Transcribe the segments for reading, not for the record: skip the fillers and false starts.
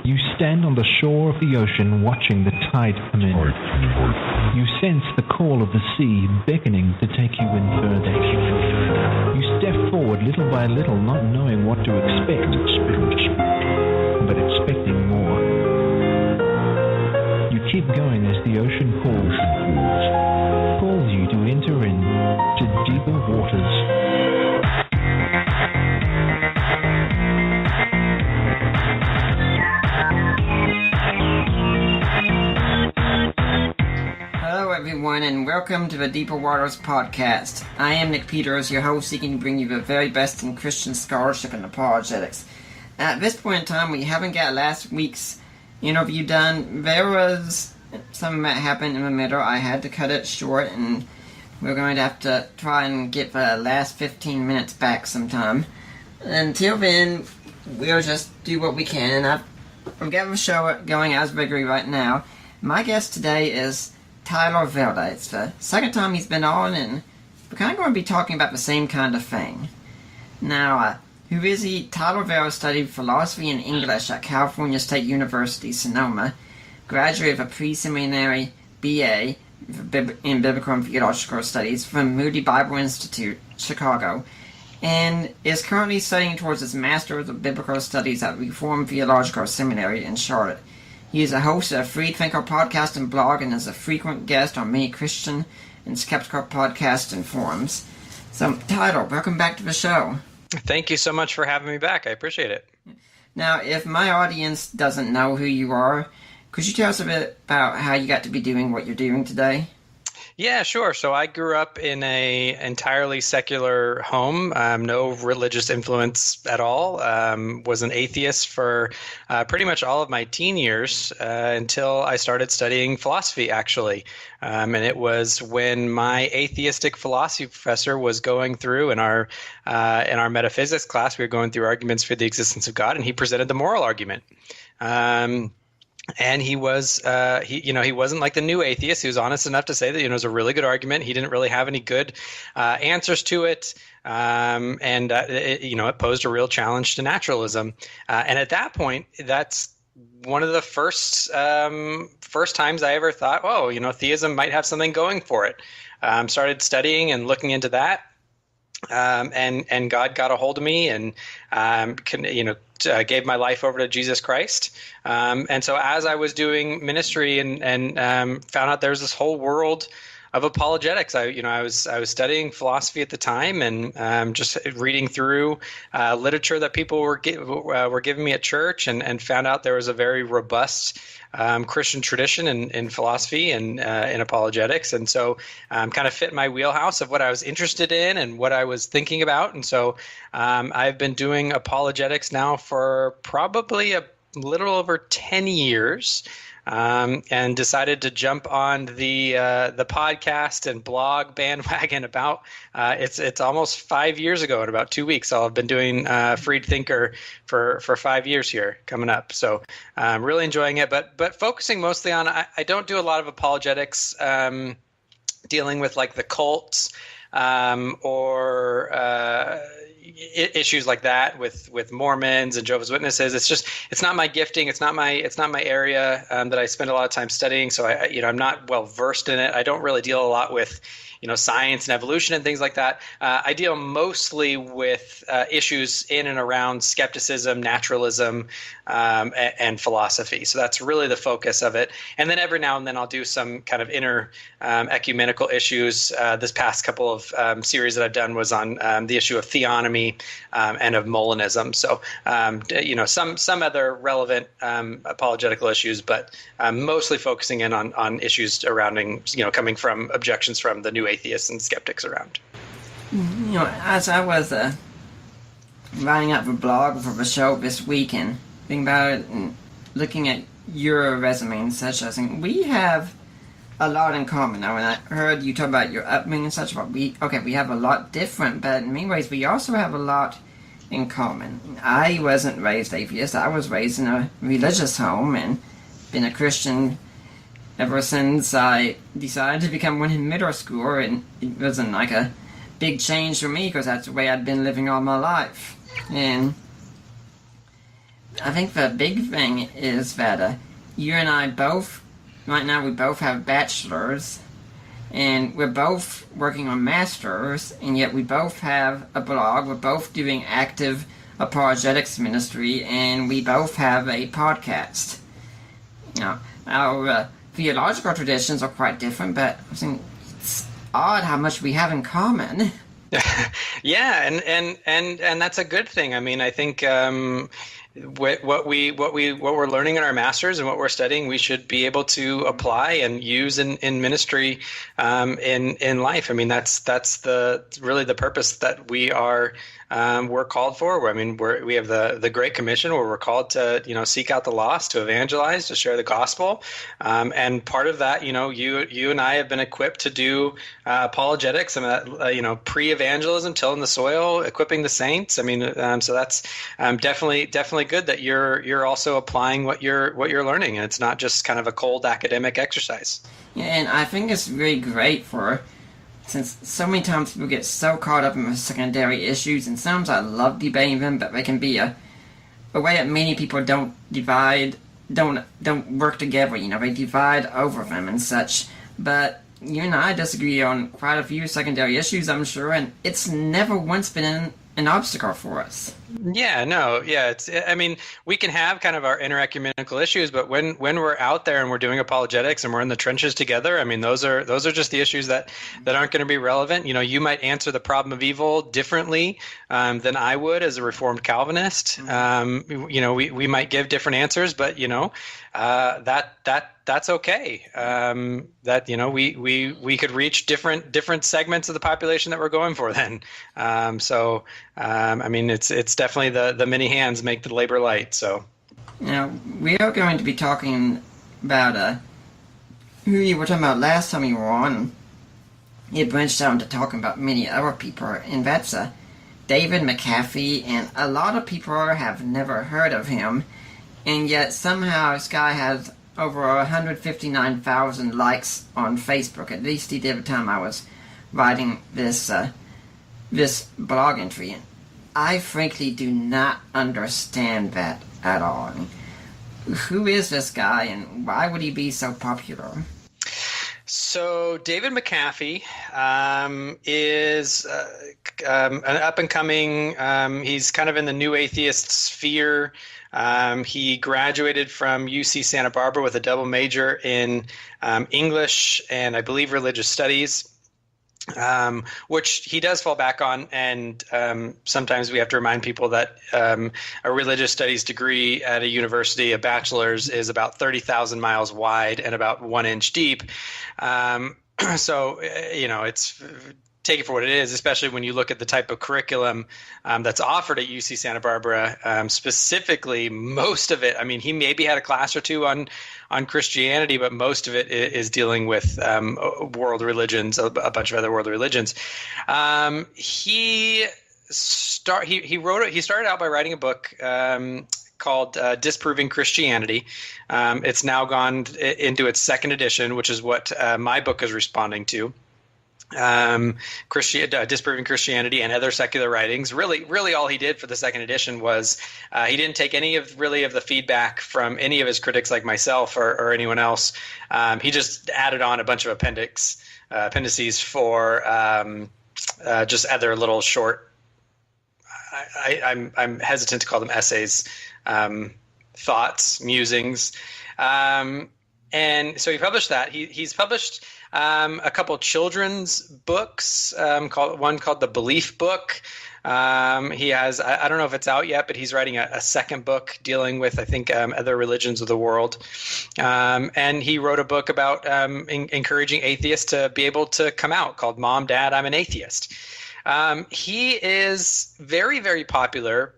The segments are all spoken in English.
You stand on the shore of the ocean watching the tide come in. You sense the call of the sea beckoning to take you in further. You step forward little by little, not knowing what to expect, but expecting more. You keep going as the ocean calls you to enter into deeper waters. Hello everyone, and welcome to the Deeper Waters podcast. I am Nick Peters, your host, seeking to bring you the very best in Christian scholarship and apologetics. At this point in time, we haven't got last week's interview done. There was something that happened in the middle. I had to cut it short, and we're going to have to try and get the last 15 minutes back sometime. Until then, we'll just do what we can, and I've got the show going as regularly right now. My guest today is Tyler Vela. It's the second time he's been on, and we're kind of going to be talking about the same kind of thing. Now, who is he? Tyler Vela studied philosophy and English at California State University, Sonoma, graduate of a pre-seminary BA in Biblical and Theological Studies from Moody Bible Institute, Chicago, and is currently studying towards his Master's of Biblical Studies at Reformed Theological Seminary in Charlotte. He is a host of a Free Thinker podcast and blog, and is a frequent guest on many Christian and skeptical podcasts and forums. So, Tyler, welcome back to the show. Thank you so much for having me back. I appreciate it. Now, if my audience doesn't know who you are, could you tell us a bit about how you got to be doing what you're doing today? Yeah, sure. So I grew up in a entirely secular home, no religious influence at all. Was an atheist for pretty much all of my teen years until I started studying philosophy, actually. And it was when my atheistic philosophy professor was going through in our metaphysics class, we were going through arguments for the existence of God, and he presented the moral argument. And he was, he wasn't like the new atheist. He was honest enough to say that, it was a really good argument. He didn't really have any good answers to it. It posed a real challenge to naturalism. And at that point, that's one of the first times I ever thought, theism might have something going for it. Started studying and looking into that. And God got a hold of me and, gave my life over to Jesus Christ. And so as I was doing ministry and found out there was this whole world of apologetics, I was studying philosophy at the time and just reading through literature that people were giving me at church and found out there was a very robust Christian tradition in philosophy and in apologetics, and so kind of fit my wheelhouse of what I was interested in and what I was thinking about. And so I've been doing apologetics now for probably a little over 10 years. And decided to jump on the podcast and blog bandwagon about it's almost 5 years ago in about 2 weeks. So I've been doing Freed Thinker for 5 years here coming up. So I'm really enjoying it, but focusing mostly on I don't do a lot of apologetics dealing with like the cults or issues like that with Mormons and Jehovah's Witnesses. It's not my gifting. It's not my area that I spend a lot of time studying. So I'm not well versed in it. I don't really deal a lot with science and evolution and things like that. I deal mostly with issues in and around skepticism, naturalism, and philosophy. So that's really the focus of it. And then every now and then I'll do some kind of inner ecumenical issues. This past couple of series that I've done was on the issue of theonomy and of Molinism. So some other relevant apologetical issues, but mostly focusing in on issues surrounding coming from objections from the new atheists and skeptics around. As I was writing up the blog for the show this week and thinking about it and looking at your resume and such, I was thinking we have a lot in common. Now, when I heard you talk about your upbringing and such, we have a lot different, but in many ways we also have a lot in common. I wasn't raised atheist. I was raised in a religious home and been a Christian ever since I decided to become one in middle school, and it wasn't like a big change for me because that's the way I'd been living all my life. And I think the big thing is that you and I both, right now, we both have bachelors, and we're both working on masters, and yet we both have a blog. We're both doing active apologetics ministry, and we both have a podcast. You know, our theological traditions are quite different, but I think it's odd how much we have in common. Yeah, and that's a good thing. I mean, I think what we're learning in our masters and what we're studying, we should be able to apply and use in ministry, in life. I mean, that's really the purpose that we're called for. I mean, we have the Great Commission where we're called to, seek out the lost, to evangelize, to share the gospel. And part of that, you and I have been equipped to do apologetics and pre-evangelism, tilling the soil, equipping the saints. I mean, so that's definitely good that you're also applying what you're learning, and it's not just kind of a cold academic exercise. Yeah, and I think it's really great since so many times people get so caught up in the secondary issues, and sometimes I love debating them, but they can be a way that many people don't work together. They divide over them and such. But you and I disagree on quite a few secondary issues, I'm sure, and it's never once been an obstacle for us. Yeah, no, yeah. I mean, we can have kind of our inter-ecumenical issues, but when we're out there and we're doing apologetics and we're in the trenches together, I mean, those are just the issues that aren't going to be relevant. You might answer the problem of evil differently than I would as a Reformed Calvinist. Mm-hmm. We might give different answers, but that's okay. We could reach different segments of the population that we're going for then. I mean, it's definitely the many hands make the labor light. So now we are going to be talking about who you were talking about last time you were on. You branched out into talking about many other people, and that's David McAfee, and a lot of people have never heard of him, and yet somehow this guy has over 159,000 likes on Facebook. At least he did at the time I was writing this blog entry. I frankly do not understand that at all. I mean, who is this guy, and why would he be so popular? So David McAfee is an up-and-coming, he's kind of in the new atheist sphere. He graduated from UC Santa Barbara with a double major in English and I believe religious studies. Which he does fall back on, and sometimes we have to remind people that a religious studies degree at a university, a bachelor's, is about 30,000 miles wide and about 1 inch deep. So, it's take it for what it is, especially when you look at the type of curriculum that's offered at UC Santa Barbara. Specifically, most of it, I mean, he maybe had a class or two on Christianity, but most of it is dealing with world religions, a bunch of other world religions. He started out by writing a book called Disproving Christianity. It's now gone into its second edition, which is what my book is responding to. Disproving Christianity and Other Secular Writings. Really all he did for the second edition was he didn't take any of the feedback from any of his critics like myself or anyone else. He just added on a bunch of appendices for just other little short, I'm hesitant to call them essays, thoughts, musings. And so he published that. He's published a couple children's books, one called The Belief Book. He has, I don't know if it's out yet, but he's writing a second book dealing with, I think, other religions of the world. And he wrote a book about encouraging atheists to be able to come out called Mom, Dad, I'm an Atheist. He is very, very popular.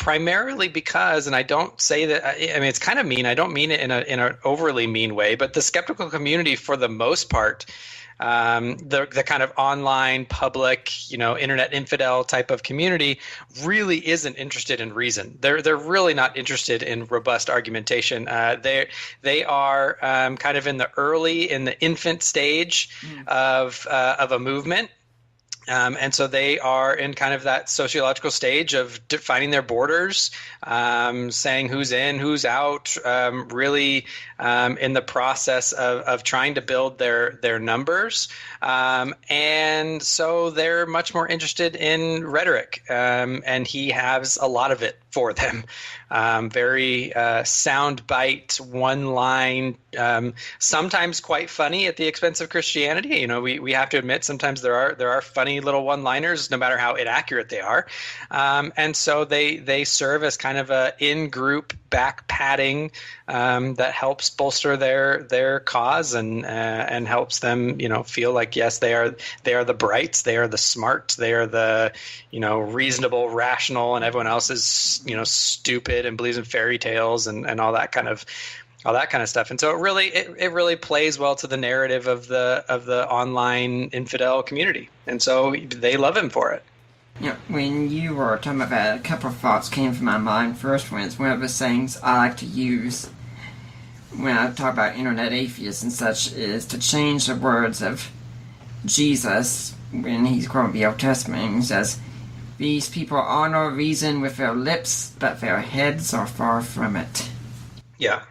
Primarily because, and I don't say that, I mean, it's kind of mean. I don't mean it in an overly mean way, but the skeptical community, for the most part, the kind of online, public, internet infidel type of community, really isn't interested in reason. They're really not interested in robust argumentation. They are kind of in the infant stage of a movement. And so they are in kind of that sociological stage of defining their borders, saying who's in, who's out, really in the process of trying to build their numbers. And so they're much more interested in rhetoric, and he has a lot of it for them. Very soundbite, one line, sometimes quite funny at the expense of Christianity. You know, we have to admit sometimes there are funny little one-liners, no matter how inaccurate they are. And so they serve as kind of a in-group back patting that helps bolster their cause and helps them, you know, feel like, yes, they are the brights, they are the smart, they are the, you know, reasonable, rational, and everyone else is, you know, stupid and believes in fairy tales and all that kind of stuff. And so it really plays well to the narrative of the online infidel community. And so they love him for it. Yeah, when you were talking about that, a couple of thoughts came to my mind. First one is one of the things I like to use when I talk about internet atheists and such is to change the words of Jesus when he's quoting the Old Testament. He says, "These people honor reason with their lips, but their heads are far from it." Yeah,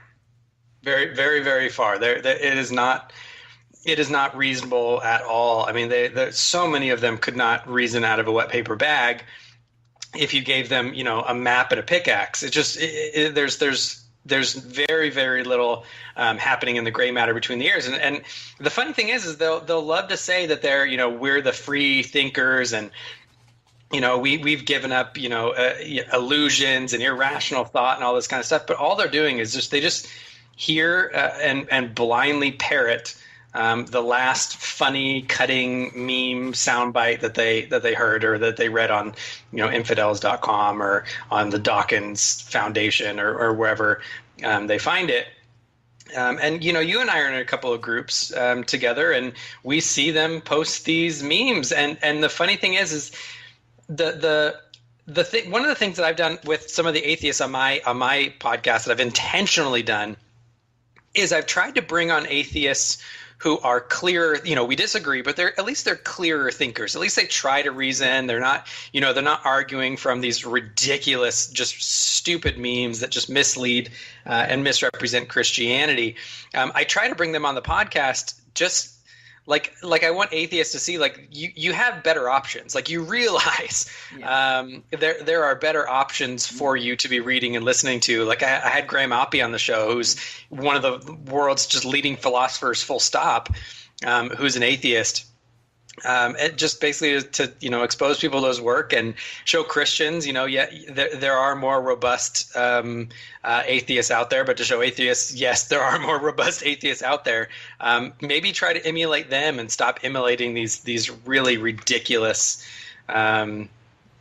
very, very, very far. It is not reasonable at all. I mean, so many of them could not reason out of a wet paper bag if you gave them, you know, a map and a pickaxe. There's very, very little happening in the gray matter between the ears. And the funny thing is they'll love to say that they're, you know, we're the free thinkers and, you know, we've given up, you know, illusions and irrational thought and all this kind of stuff. But all they're doing is they just hear and blindly parrot the last funny, cutting meme soundbite that they heard or that they read on, you know, infidels.com or on the Dawkins Foundation or wherever they find it. And, you know, you and I are in a couple of groups together, and we see them post these memes. And the funny thing is the thing. One of the things that I've done with some of the atheists on my podcast that I've intentionally done is I've tried to bring on atheists who are clear, you know, we disagree, but they're clearer thinkers. At least they try to reason. They're not arguing from these ridiculous, just stupid memes that just mislead and misrepresent Christianity. I try to bring them on the podcast just like I want atheists to see, like, you have better options. Like, you realize there are better options for you to be reading and listening to. Like, I had Graham Oppie on the show, who's one of the world's just leading philosophers, full stop, who's an atheist. It just basically to you know, expose people to his work and show Christians, you know, there are more robust atheists out there, but to show atheists, yes, there are more robust atheists out there. Maybe try to emulate them and stop emulating these really ridiculous,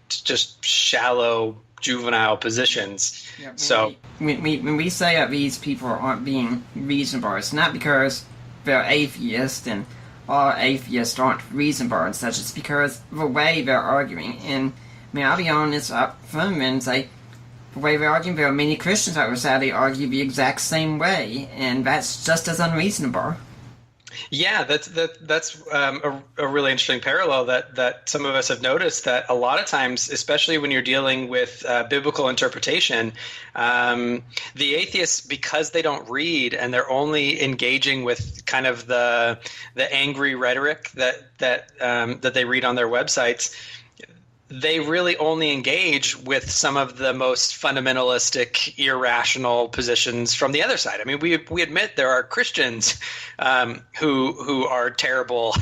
just shallow, juvenile positions. Yeah, so when we say that these people aren't being reasonable, it's not because they're atheists and all atheists aren't reasonable and such. It's because the way they're arguing. And I mean, I'll be honest up front and say, the way they're arguing, there are many Christians that would sadly argue the exact same way, and that's just as unreasonable. Yeah, that's a really interesting parallel that some of us have noticed, that a lot of times, especially when you're dealing with biblical interpretation, the atheists, because they don't read and they're only engaging with kind of the angry rhetoric that they read on their websites, they really only engage with some of the most fundamentalistic, irrational positions from the other side. I mean, we admit there are Christians who are terrible,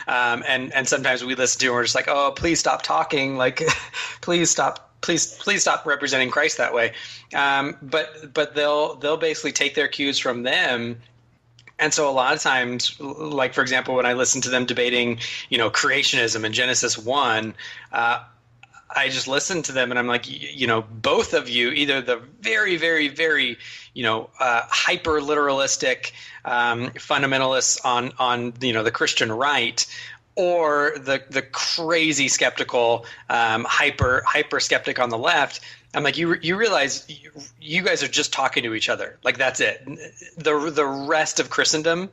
and sometimes we listen to and we're just like, oh, please stop talking, like, please stop representing Christ that way. But they'll basically take their cues from them. And so a lot of times, like, for example, when I listen to them debating, you know, creationism in Genesis 1, I just listen to them and I'm like, you know, both of you, either the very, very, very, you know, hyper literalistic fundamentalists on you know, the Christian right, or the crazy skeptical hyper skeptic on the left. I'm like, you realize you guys are just talking to each other. Like, that's it. The rest of Christendom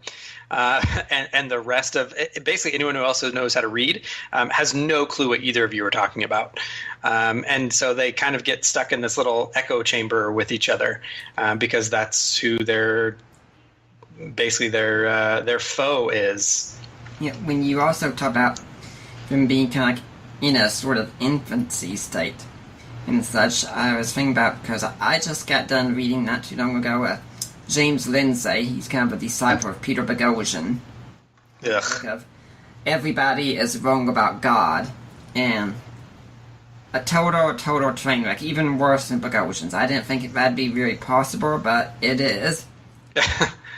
and the rest of basically anyone who also knows how to read has no clue what either of you are talking about. And so they kind of get stuck in this little echo chamber with each other because that's who their foe is. Yeah, when you also talk about them being kind of like in a sort of infancy state and such, I was thinking about, because I just got done reading not too long ago James Lindsay. He's kind of a disciple of Peter Boghossian. Ugh. Everybody is wrong about God, and a total train wreck, even worse than Boghossian's. I didn't think that'd be really possible, but it is.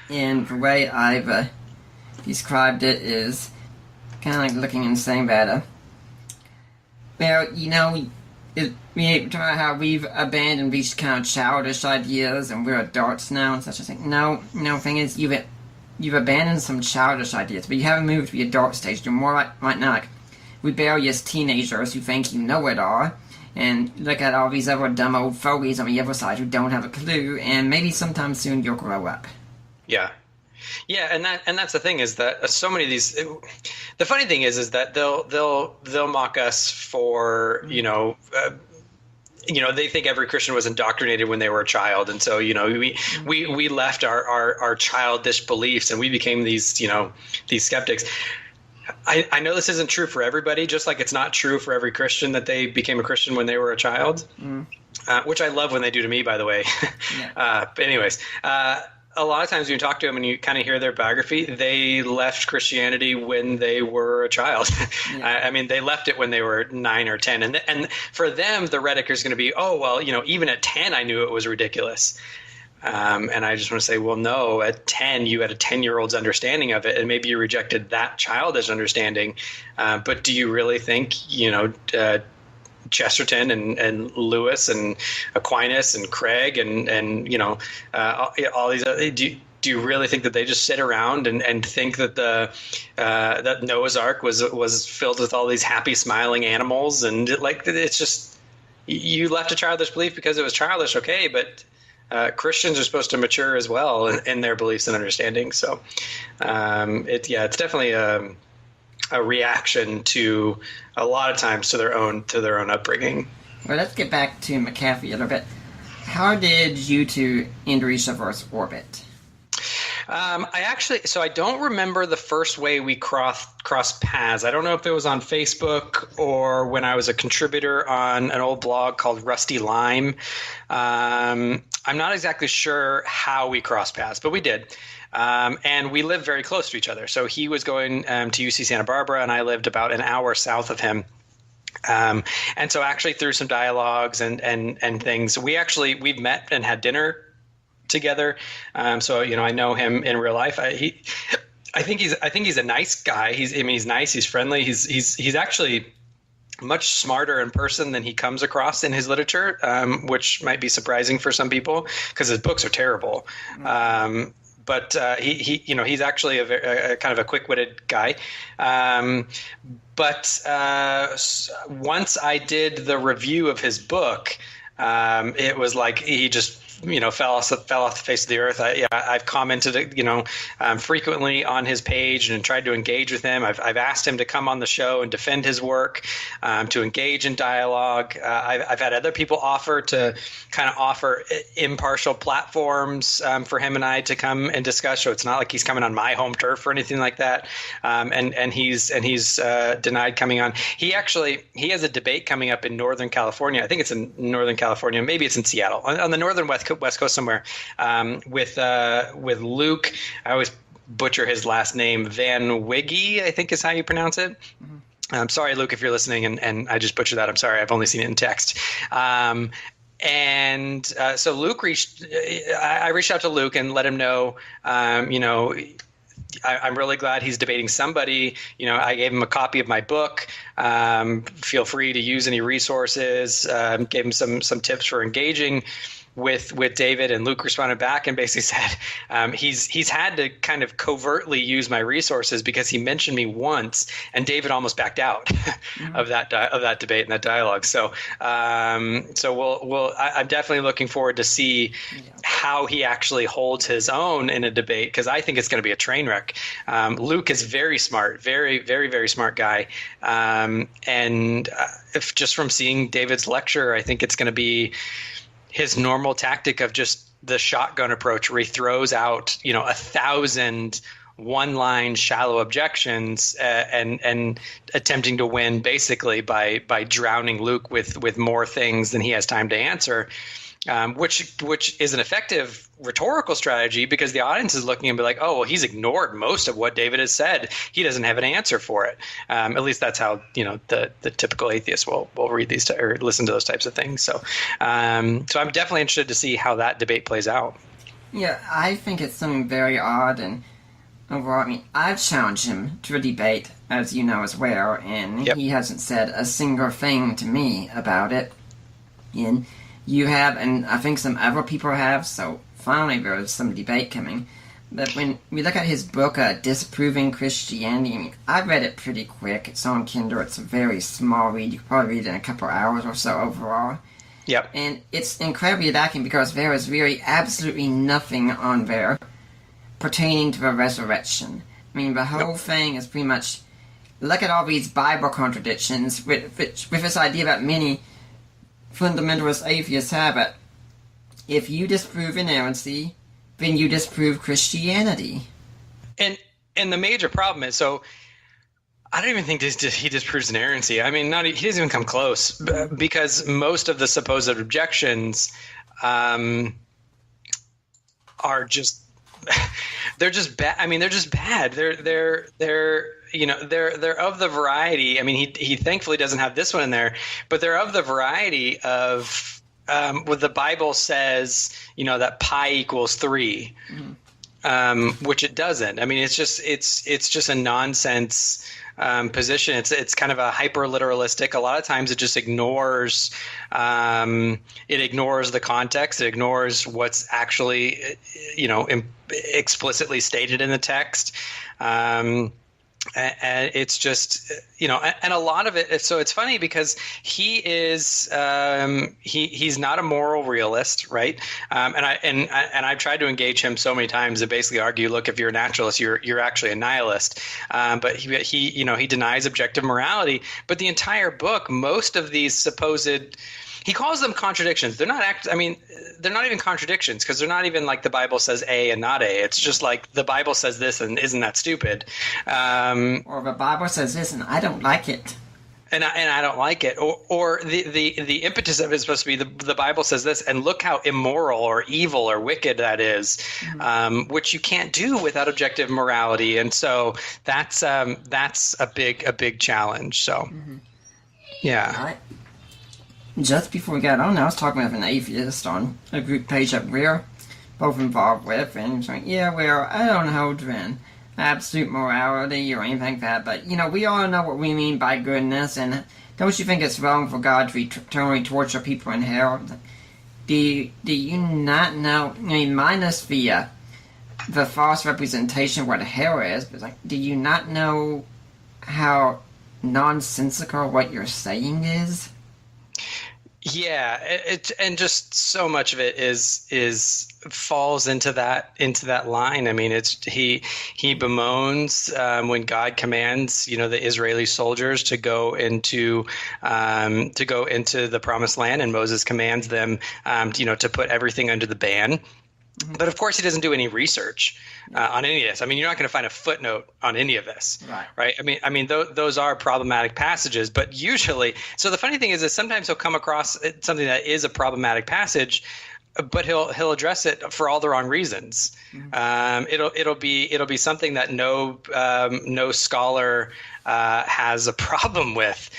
And the way I've described it is kind of like looking and saying that, well, you know, we talk about how we've abandoned these kind of childish ideas and we're adults now and such a thing. No, thing is, you've abandoned some childish ideas, but you haven't moved to the adult stage. You're more like, right now, like rebellious teenagers who think you know it all, and look at all these other dumb old fogies on the other side who don't have a clue, and maybe sometime soon you'll grow up. Yeah. Yeah, and that's the thing, is that so many of these. The funny thing is that they'll mock us for they think every Christian was indoctrinated when they were a child, and so we left our childish beliefs and we became these skeptics. I know this isn't true for everybody, just like it's not true for every Christian that they became a Christian when they were a child, which I love when they do to me, by the way. Yeah. But anyways. A lot of times when you talk to them and you kind of hear their biography, they left Christianity when they were a child. Yeah. I mean, they left it when they were 9 or 10. And for them, the rhetoric is going to be, oh, well, even at 10, I knew it was ridiculous. And I just want to say, well, no, at 10, you had a 10-year-old's understanding of it, and maybe you rejected that childish understanding. But do you really think, Chesterton and Lewis and Aquinas and Craig and all these other, do you really think that they just sit around and think that that Noah's Ark was filled with all these happy smiling animals, and it's just, you left a childish belief because it was childish, okay, but Christians are supposed to mature as well in their beliefs and understanding. So it's definitely a reaction to, a lot of times, to their own upbringing. Well, let's get back to McAfee a little bit. How did you two enter each other's orbit? I don't remember the first way we crossed paths. I don't know if it was on Facebook or when I was a contributor on an old blog called Rusty Lime. I'm not exactly sure how we crossed paths, but we did. And we lived very close to each other. So he was going to UC Santa Barbara, and I lived about an hour south of him. And so actually through some dialogues and things, we've met and had dinner together. So I know him in real life. I think he's a nice guy. He's nice. He's friendly. He's actually much smarter in person than he comes across in his literature, which might be surprising for some people because his books are terrible. But he's actually a kind of a quick-witted guy. But once I did the review of his book, it was like he just fell off the face of the earth. I've commented, frequently on his page and tried to engage with him. I've asked him to come on the show and defend his work, to engage in dialogue. I've had other people offer impartial platforms for him and I to come and discuss. So it's not like he's coming on my home turf or anything like that. And he's denied coming on. He has a debate coming up in Northern California. I think it's in Northern California. Maybe it's in Seattle, on the Northern West Coast somewhere, with Luke. I always butcher his last name. Van Wiggy, I think is how you pronounce it. Mm-hmm. I'm sorry, Luke, if you're listening, and I just butchered that. I'm sorry. I've only seen it in text. So Luke I reached out to Luke and let him know, I'm really glad he's debating somebody. I gave him a copy of my book. Feel free to use any resources. Gave him some tips for engaging with David, and Luke responded back and basically said he's had to kind of covertly use my resources because he mentioned me once, and David almost backed out of that debate and that dialogue. So I'm definitely looking forward to see how he actually holds his own in a debate, because I think it's going to be a train wreck. Luke is very smart, very, very, very smart guy, and if just from seeing David's lecture, I think it's going to be his normal tactic of just the shotgun approach, where he throws out 1,000 one-line shallow objections and attempting to win basically by drowning Luke with more things than he has time to answer. Which is an effective rhetorical strategy, because the audience is looking and be like, oh, well, he's ignored most of what David has said. He doesn't have an answer for it. At least that's how the typical atheist will read these or listen to those types of things. So I'm definitely interested to see how that debate plays out. Yeah, I think it's something very odd, and overall, I mean, I've challenged him to a debate, as you know as well, and He hasn't said a single thing to me about it. And you have, and I think some other people have, so finally there's some debate coming. But when we look at his book, Disproving Christianity, I mean, I read it pretty quick. It's on Kindle. It's a very small read. You could probably read it in a couple hours or so overall. Yep. And it's incredibly lacking because there is really absolutely nothing on there pertaining to the resurrection. I mean, the whole thing is pretty much, look at all these Bible contradictions with this idea that many fundamentalist atheists have it. If you disprove inerrancy, then you disprove Christianity. And the major problem is, so I don't even think he disproves inerrancy. I mean, he doesn't even come close, because most of the supposed objections are just they're just bad. I mean, they're just bad. They're of the variety. I mean, he thankfully doesn't have this one in there, but they're of the variety of what the Bible says, that pi equals 3, which it doesn't. I mean, it's just a nonsense position. It's kind of a hyper literalistic. A lot of times it just ignores the context. It ignores what's actually explicitly stated in the text. And it's just, and a lot of it. So it's funny because he is, he's not a moral realist, right? And I've tried to engage him so many times to basically argue, look, if you're a naturalist, you're actually a nihilist. But he denies objective morality. But the entire book, most of these supposed, he calls them contradictions. They're not they're not even contradictions, because they're not even like the Bible says A and not A. It's just like the Bible says this and isn't that stupid? Or the Bible says this and I don't like it. And I don't like it. Or the impetus of it is supposed to be the Bible says this, and look how immoral or evil or wicked that is, which you can't do without objective morality. And so that's a big challenge. So yeah. All right. Just before we got on, I was talking with an atheist on a group page that we're both involved with, and he was like, yeah, well, I don't hold to an absolute morality or anything like that, but, we all know what we mean by goodness, and don't you think it's wrong for God to eternally torture people in hell? Do you not know, minus the false representation of what hell is, but do you not know how nonsensical what you're saying is? Yeah, and just so much of it is falls into that line. I mean, he bemoans when God commands the Israeli soldiers to go into the promised land, and Moses commands them to put everything under the ban. But of course, he doesn't do any research on any of this. I mean, you're not going to find a footnote on any of this, right? I mean, those are problematic passages. But usually, so the funny thing is that sometimes he'll come across something that is a problematic passage, but he'll address it for all the wrong reasons. It'll be something that no scholar has a problem with.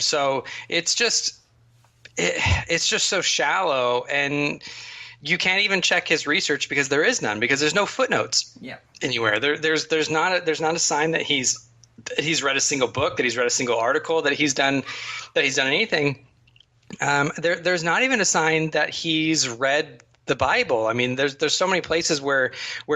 So it's just so shallow, and you can't even check his research because there is none, because there's no footnotes anywhere. There's not a sign that he's read a single book, that he's read a single article, that he's done anything. There's not even a sign that he's read the Bible. I mean, there's so many places where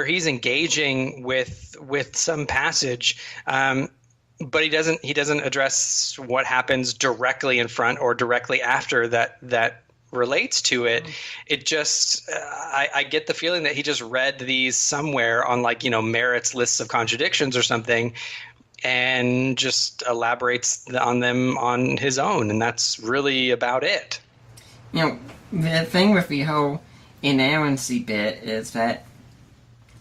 he's engaging with some passage, but he doesn't address what happens directly in front or directly after that relates to it. It just I get the feeling that he just read these somewhere on, like, merits lists of contradictions or something, and just elaborates on them on his own, and that's really about it. The thing with the whole inerrancy bit is that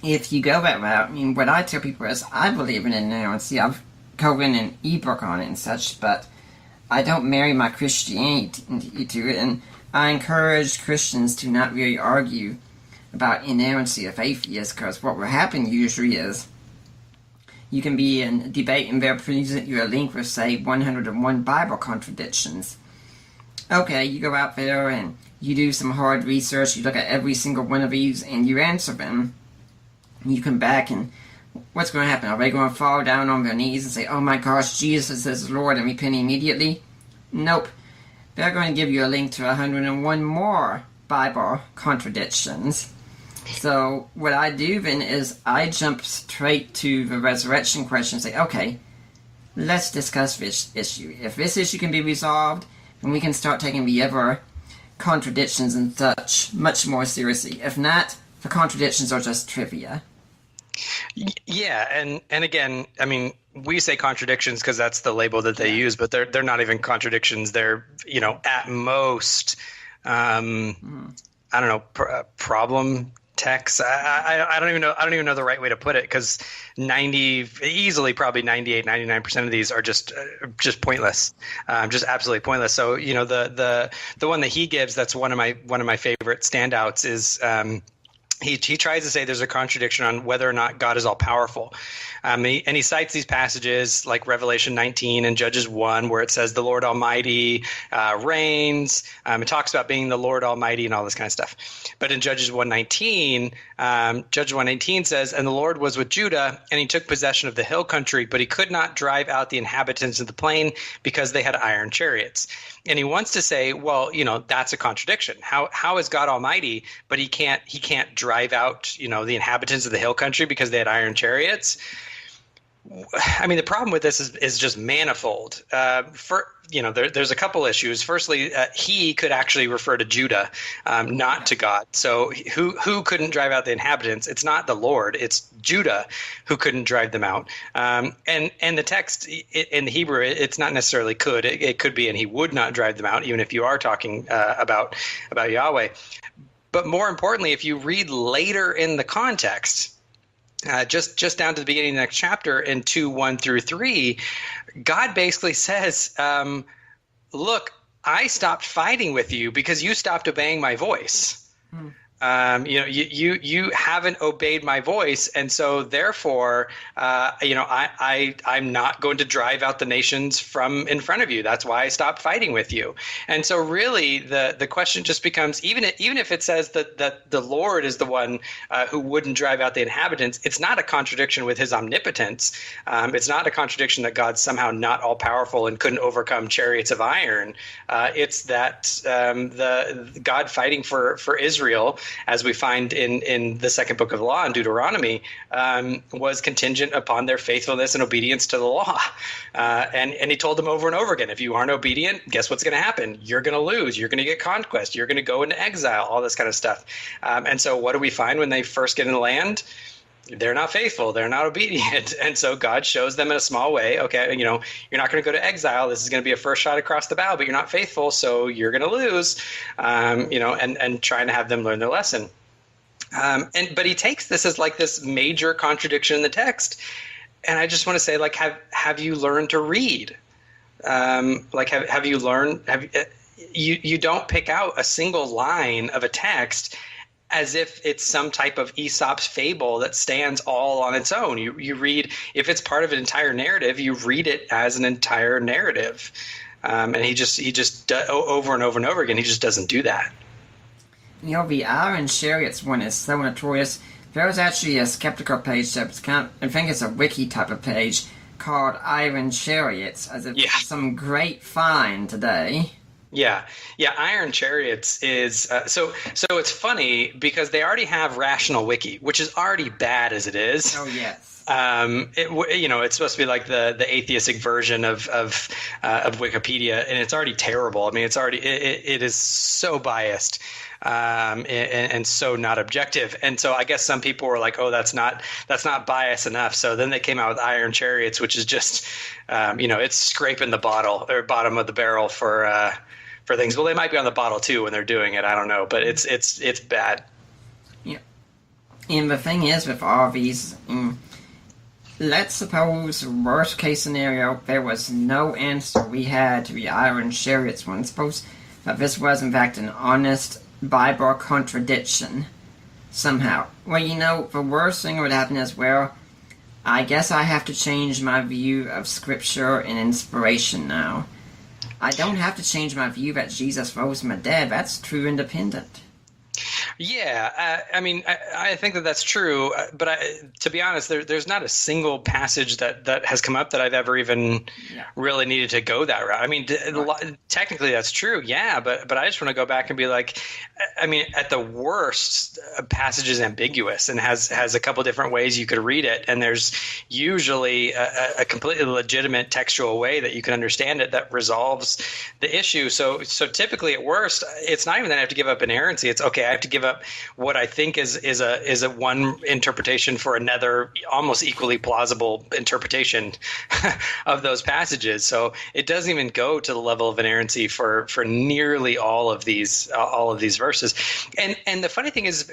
if you go that route, what I tell people is I believe in inerrancy. I've co-written an ebook on it and such, but I don't marry my Christianity to it, and I encourage Christians to not really argue about inerrancy of atheists, because what will happen usually is you can be in a debate and they'll present you a link with, say, 101 Bible contradictions. Okay, you go out there and you do some hard research, you look at every single one of these and you answer them. You come back and what's going to happen? Are they going to fall down on their knees and say, oh my gosh, Jesus is Lord, and repent immediately? Nope. They're going to give you a link to 101 more Bible contradictions. So what I do then is I jump straight to the resurrection question and say, okay, let's discuss this issue. If this issue can be resolved, then we can start taking the other contradictions and such much more seriously. If not, the contradictions are just trivia. Yeah, and again, I mean, we say contradictions because that's the label that they use, but they're not even contradictions. They're, at most, I don't know, problem texts. I don't even know the right way to put it, because probably 98, 99% of these are just pointless, just absolutely pointless. So the one that he gives, that's one of my favorite standouts is. He tries to say there's a contradiction on whether or not God is all powerful. And he cites these passages like Revelation 19 and Judges 1, where it says the Lord Almighty reigns. It talks about being the Lord Almighty and all this kind of stuff. But in Judges 1:19, Judges 1:19 says, and the Lord was with Judah, and he took possession of the hill country, but he could not drive out the inhabitants of the plain because they had iron chariots. And he wants to say, well, that's a contradiction. How is God Almighty, but he can't drive out, the inhabitants of the hill country because they had iron chariots? I mean, the problem with this is just manifold. There's a couple issues. Firstly, he could actually refer to Judah, not to God. So who couldn't drive out the inhabitants? It's not the Lord. It's Judah who couldn't drive them out. And the text in the Hebrew, it's not necessarily could. It could be, and he would not drive them out, even if you are talking about Yahweh. But more importantly, if you read later in the context, just down to the beginning of the next chapter in 2:1-3, God basically says, look, I stopped fighting with you because you stopped obeying my voice. You haven't obeyed my voice, and so therefore, I'm not going to drive out the nations from in front of you. That's why I stopped fighting with you. And so, really, the question just becomes, even if it says that the Lord is the one who wouldn't drive out the inhabitants, it's not a contradiction with his omnipotence. It's not a contradiction that God's somehow not all powerful and couldn't overcome chariots of iron. It's that the God fighting for Israel, as we find in the second book of the law in Deuteronomy, was contingent upon their faithfulness and obedience to the law. And he told them over and over again, if you aren't obedient, guess what's going to happen? You're going to lose. You're going to get conquest. You're going to go into exile, all this kind of stuff. And so what do we find when they first get in the land? They're not faithful. They're not obedient. And so God shows them in a small way, okay, you're not going to go to exile. This is going to be a first shot across the bow, but you're not faithful, so you're going to lose, and trying to have them learn their lesson. But he takes this as like this major contradiction in the text. And I just want to say, like, have you learned to read? Have you learned? You don't pick out a single line of a text as if it's some type of Aesop's fable that stands all on its own. You read, if it's part of an entire narrative, you read it as an entire narrative. And he just over and over and over again, he just doesn't do that. The Iron Chariots one is so notorious. There was actually a skeptical page that I think it's a wiki type of page called Iron Chariots, as if it's some great find today. Yeah, yeah. Iron Chariots is so. So it's funny because they already have Rational Wiki, which is already bad as it is. Oh, yes. It's supposed to be like the atheistic version of Wikipedia, and it's already terrible. I mean, it is so biased, and so not objective. And so I guess some people were like, "Oh, that's not biased enough." So then they came out with Iron Chariots, which is just, it's scraping the bottom of the barrel for things. Well, they might be on the bottle too when they're doing it. I don't know, but it's bad. Yeah. And the thing is with all these. Let's suppose, worst case scenario, there was no answer we had to the Iron Chariots one. Suppose that this was in fact an honest Bible contradiction somehow. Well, the worst thing that would happen is, well, I guess I have to change my view of Scripture and inspiration now. I don't have to change my view that Jesus rose from the dead. That's true independent. Yeah, I think that's true. But to be honest, there's not a single passage that has come up that I've ever even really needed to go that route. I mean, technically that's true. Yeah, but I just want to go back and be like, I mean, at the worst, a passage is ambiguous and has a couple different ways you could read it, and there's usually a completely legitimate textual way that you can understand it that resolves the issue. So typically, at worst, it's not even that I have to give up inerrancy. It's okay. I have to give up what I think is a one interpretation for another almost equally plausible interpretation of those passages. So it doesn't even go to the level of inerrancy for nearly all of these verses. And the funny thing is,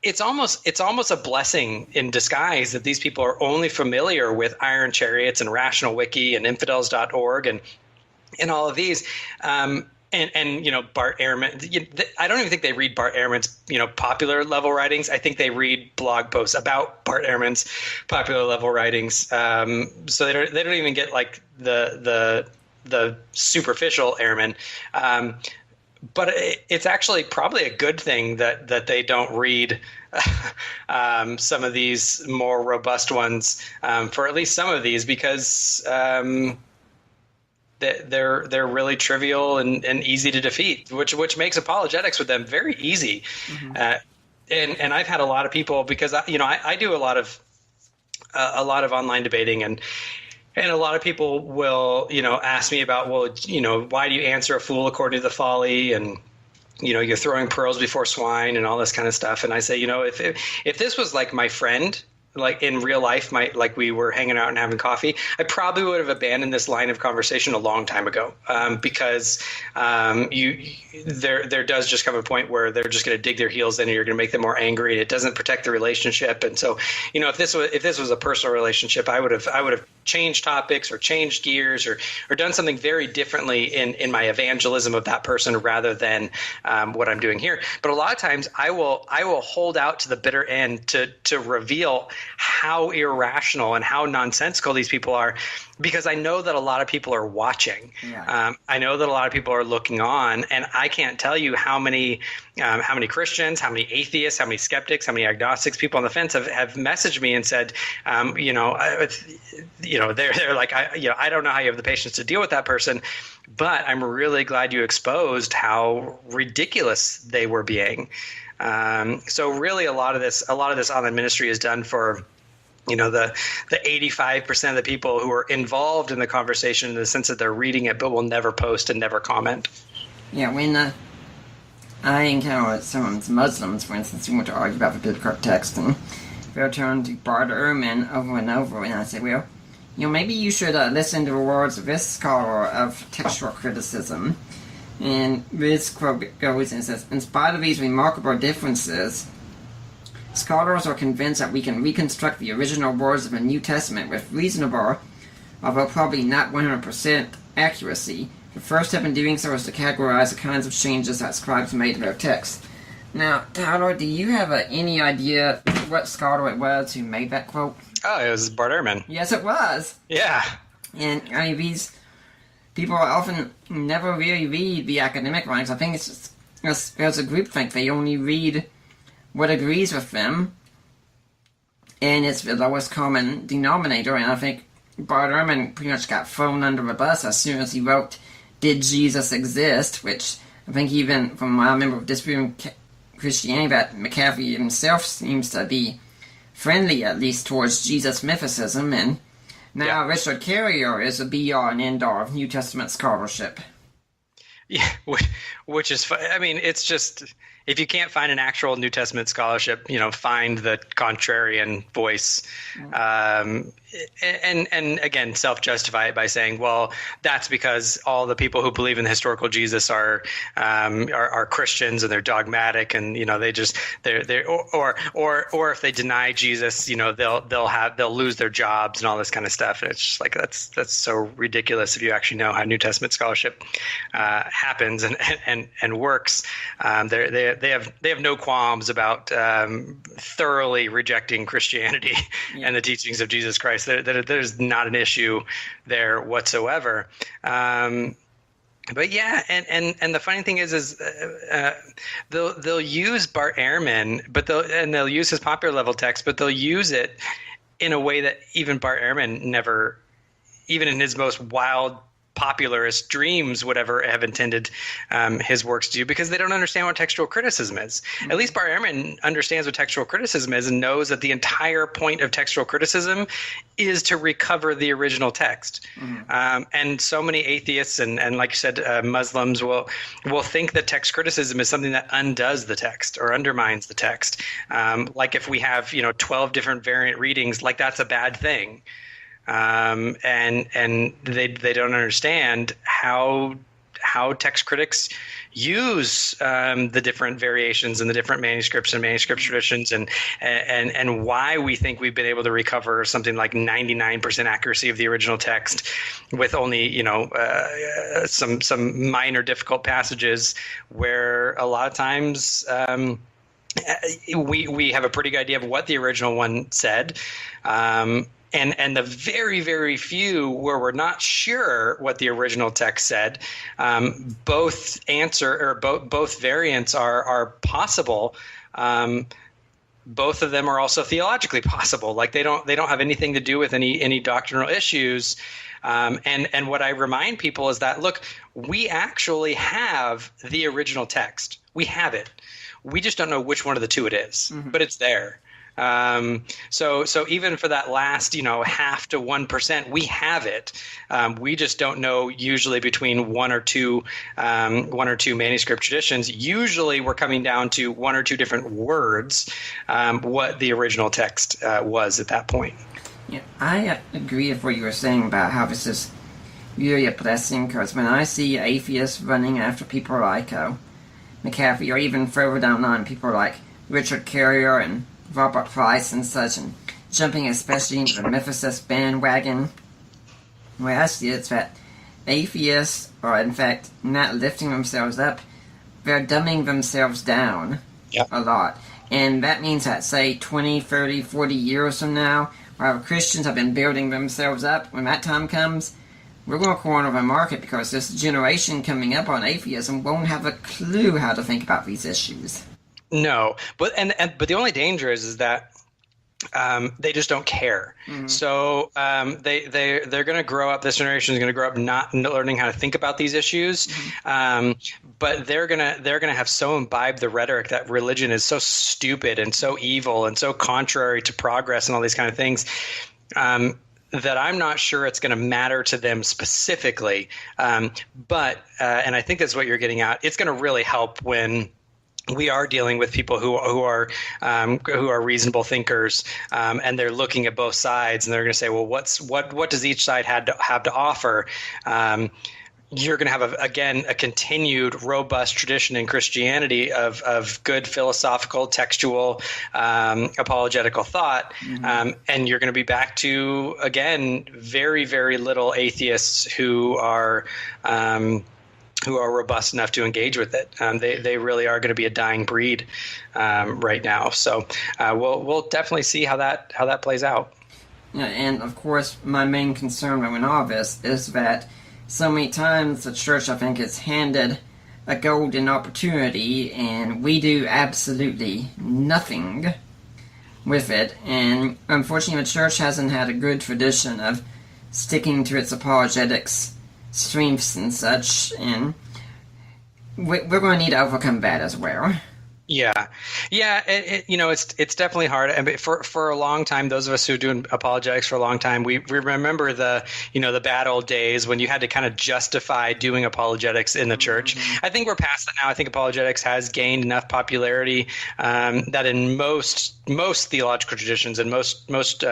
it's almost a blessing in disguise that these people are only familiar with Iron Chariots and Rational Wiki and infidels.org and all of these. And Bart Ehrman, I don't even think they read Bart Ehrman's popular level writings. I think they read blog posts about Bart Ehrman's popular level writings. So they don't even get like the superficial Ehrman. But it's actually probably a good thing that they don't read some of these more robust ones for at least some of these, because they're really trivial and easy to defeat, which makes apologetics with them very easy. Mm-hmm. And I've had a lot of people, because I do a lot of online debating, and a lot of people will ask me about, well, why do you answer a fool according to the folly, and you're throwing pearls before swine and all this kind of stuff. And I say, if this was like my friend, like in real life, like we were hanging out and having coffee, I probably would have abandoned this line of conversation a long time ago, because there does just come a point where they're just going to dig their heels in, and you're going to make them more angry, and it doesn't protect the relationship. And so, if this was a personal relationship, I would have changed topics or changed gears or done something very differently in my evangelism of that person rather than what I'm doing here. But a lot of times I will hold out to the bitter end to reveal how irrational and how nonsensical these people are, because I know that a lot of people are watching. Yeah. I know that a lot of people are looking on, and I can't tell you how many Christians, how many atheists, how many skeptics, how many agnostics, people on the fence have messaged me and said, they're like, I don't know how you have the patience to deal with that person, but I'm really glad you exposed how ridiculous they were being. So really, a lot of this online ministry is done for, the 85% of the people who are involved in the conversation, in the sense that they're reading it but will never post and never comment. Yeah, when I encounter some Muslims, for instance, who want to argue about the biblical text, and they'll turn to Bart Ehrman over and over, and I say, well, maybe you should listen to the words of this scholar of textual criticism. And this quote goes and says, in spite of these remarkable differences, scholars are convinced that we can reconstruct the original words of the New Testament with reasonable, although probably not 100% accuracy. The first step in doing so is to categorize the kinds of changes that scribes made to their text. Now, Tyler, do you have any idea what scholar it was who made that quote? Oh, it was Bart Ehrman. Yes, it was. Yeah. And these people often never really read the academic writings. I think it's just, there's a groupthink. They only read what agrees with them, and it's the lowest common denominator. And I think Bart Ehrman pretty much got thrown under the bus as soon as he wrote did Jesus exist, which I think even from my member of Disproving Christianity, that McAfee himself seems to be friendly, at least, towards Jesus mythicism, and now Richard Carrier is a be-all and end-all of New Testament scholarship. Yeah, which is, I mean, it's just, if you can't find an actual New Testament scholarship, find the contrarian voice, and again, self-justify it by saying, well, that's because all the people who believe in the historical Jesus are Christians and they're dogmatic, and they're or if they deny Jesus, they'll lose their jobs and all this kind of stuff. And it's just like that's so ridiculous if you actually know how New Testament scholarship happens and works. They have no qualms about thoroughly rejecting Christianity and the teachings of Jesus Christ. There's not an issue there whatsoever. But yeah, and the funny thing is they'll use Bart Ehrman, but they'll use his popular level text, but they'll use it in a way that even Bart Ehrman never, even in his most wild popularist dreams, would ever have intended his works to do, because they don't understand what textual criticism is. Mm-hmm. At least Bart Ehrman understands what textual criticism is and knows that the entire point of textual criticism is to recover the original text. Mm-hmm. And so many atheists and like you said, Muslims will think that text criticism is something that undoes the text or undermines the text. Like if we have 12 different variant readings, like that's a bad thing. And they don't understand how text critics use the different variations and the different manuscripts and manuscript traditions, and why we think we've been able to recover something like 99% accuracy of the original text with only some minor difficult passages where a lot of times we have a pretty good idea of what the original one said. And the very, very few where we're not sure what the original text said, both variants are possible. Both of them are also theologically possible. Like they don't have anything to do with any doctrinal issues. And what I remind people is that, look, we actually have the original text. We have it. We just don't know which one of the two it is, but it's there. So even for that last, 0.5 to 1%, we have it. We just don't know usually between one or two manuscript traditions. Usually we're coming down to one or two different words, what the original text was at that point. Yeah, I agree with what you were saying about how this is really a blessing, because when I see atheists running after people like McAfee, or even further down the line, people like Richard Carrier and Robert Price and such, and jumping especially into the mythicist bandwagon, where I see it's that atheists are in fact not lifting themselves up, they're dumbing themselves down a lot. And that means that, say, 20, 30, 40 years from now, while Christians have been building themselves up, when that time comes, we're going to corner the market, because this generation coming up on atheism won't have a clue how to think about these issues. No, but the only danger is that they just don't care. Mm-hmm. So they're going to grow up. This generation is going to grow up not learning how to think about these issues. Mm-hmm. But they're gonna have so imbibed the rhetoric that religion is so stupid and so evil and so contrary to progress and all these kind of things. That I'm not sure it's going to matter to them specifically. But I think that's what you're getting at. It's going to really help when we are dealing with people who are reasonable thinkers, and they're looking at both sides, and they're going to say, well, what does each side have to offer? You're going to have a continued robust tradition in Christianity of good philosophical, textual, apologetical thought, and you're going to be back to, again, very, very little atheists who are robust enough to engage with it. They really are going to be a dying breed right now. So we'll definitely see how that plays out. Yeah, and of course, my main concern with all this is that so many times the church, I think, is handed a golden opportunity, and we do absolutely nothing with it. And unfortunately, the church hasn't had a good tradition of sticking to its apologetics strengths and such, and we're going to need to overcome that as well. Yeah. It's definitely hard. I mean, for a long time, those of us who are doing apologetics for a long time, we remember the bad old days when you had to kind of justify doing apologetics in the church. I think we're past that now. I think apologetics has gained enough popularity that in most theological traditions and most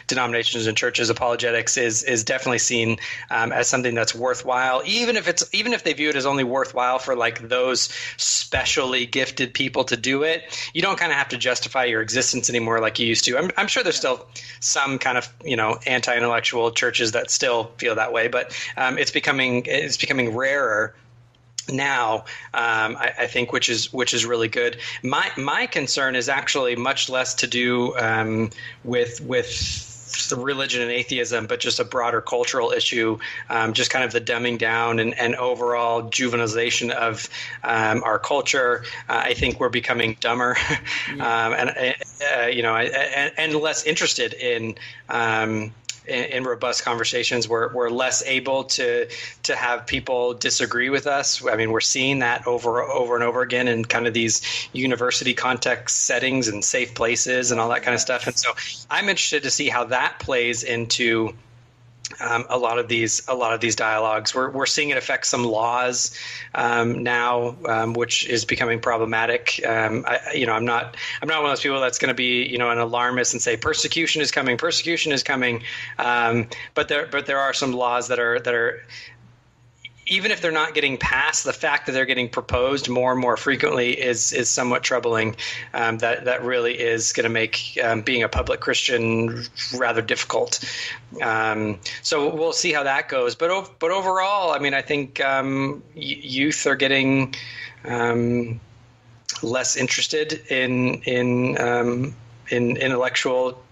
denominations and churches, apologetics is definitely seen as something that's worthwhile, even if they view it as only worthwhile for like those specially gifted people to do it. You don't kind of have to justify your existence anymore like you used to. I'm sure there's still some kind of anti-intellectual churches that still feel that way, but it's becoming rarer now, I think, which is really good. My concern is actually much less to do with religion and atheism, but just a broader cultural issue, just kind of the dumbing down and overall juvenilization of our culture. I think we're becoming dumber, and less interested in robust conversations. We're less able to have people disagree with us. I mean, we're seeing that over and over again in kind of these university context settings and safe places and all that kind of stuff. And so I'm interested to see how that plays into a lot of these dialogues. We're seeing it affect some laws now, which is becoming problematic. I'm not one of those people that's going to be an alarmist and say persecution is coming. But there are some laws that are even if they're not getting passed, the fact that they're getting proposed more and more frequently is somewhat troubling. That really is going to make being a public Christian rather difficult. So we'll see how that goes. But overall, I mean, I think youth are getting less interested in intellectual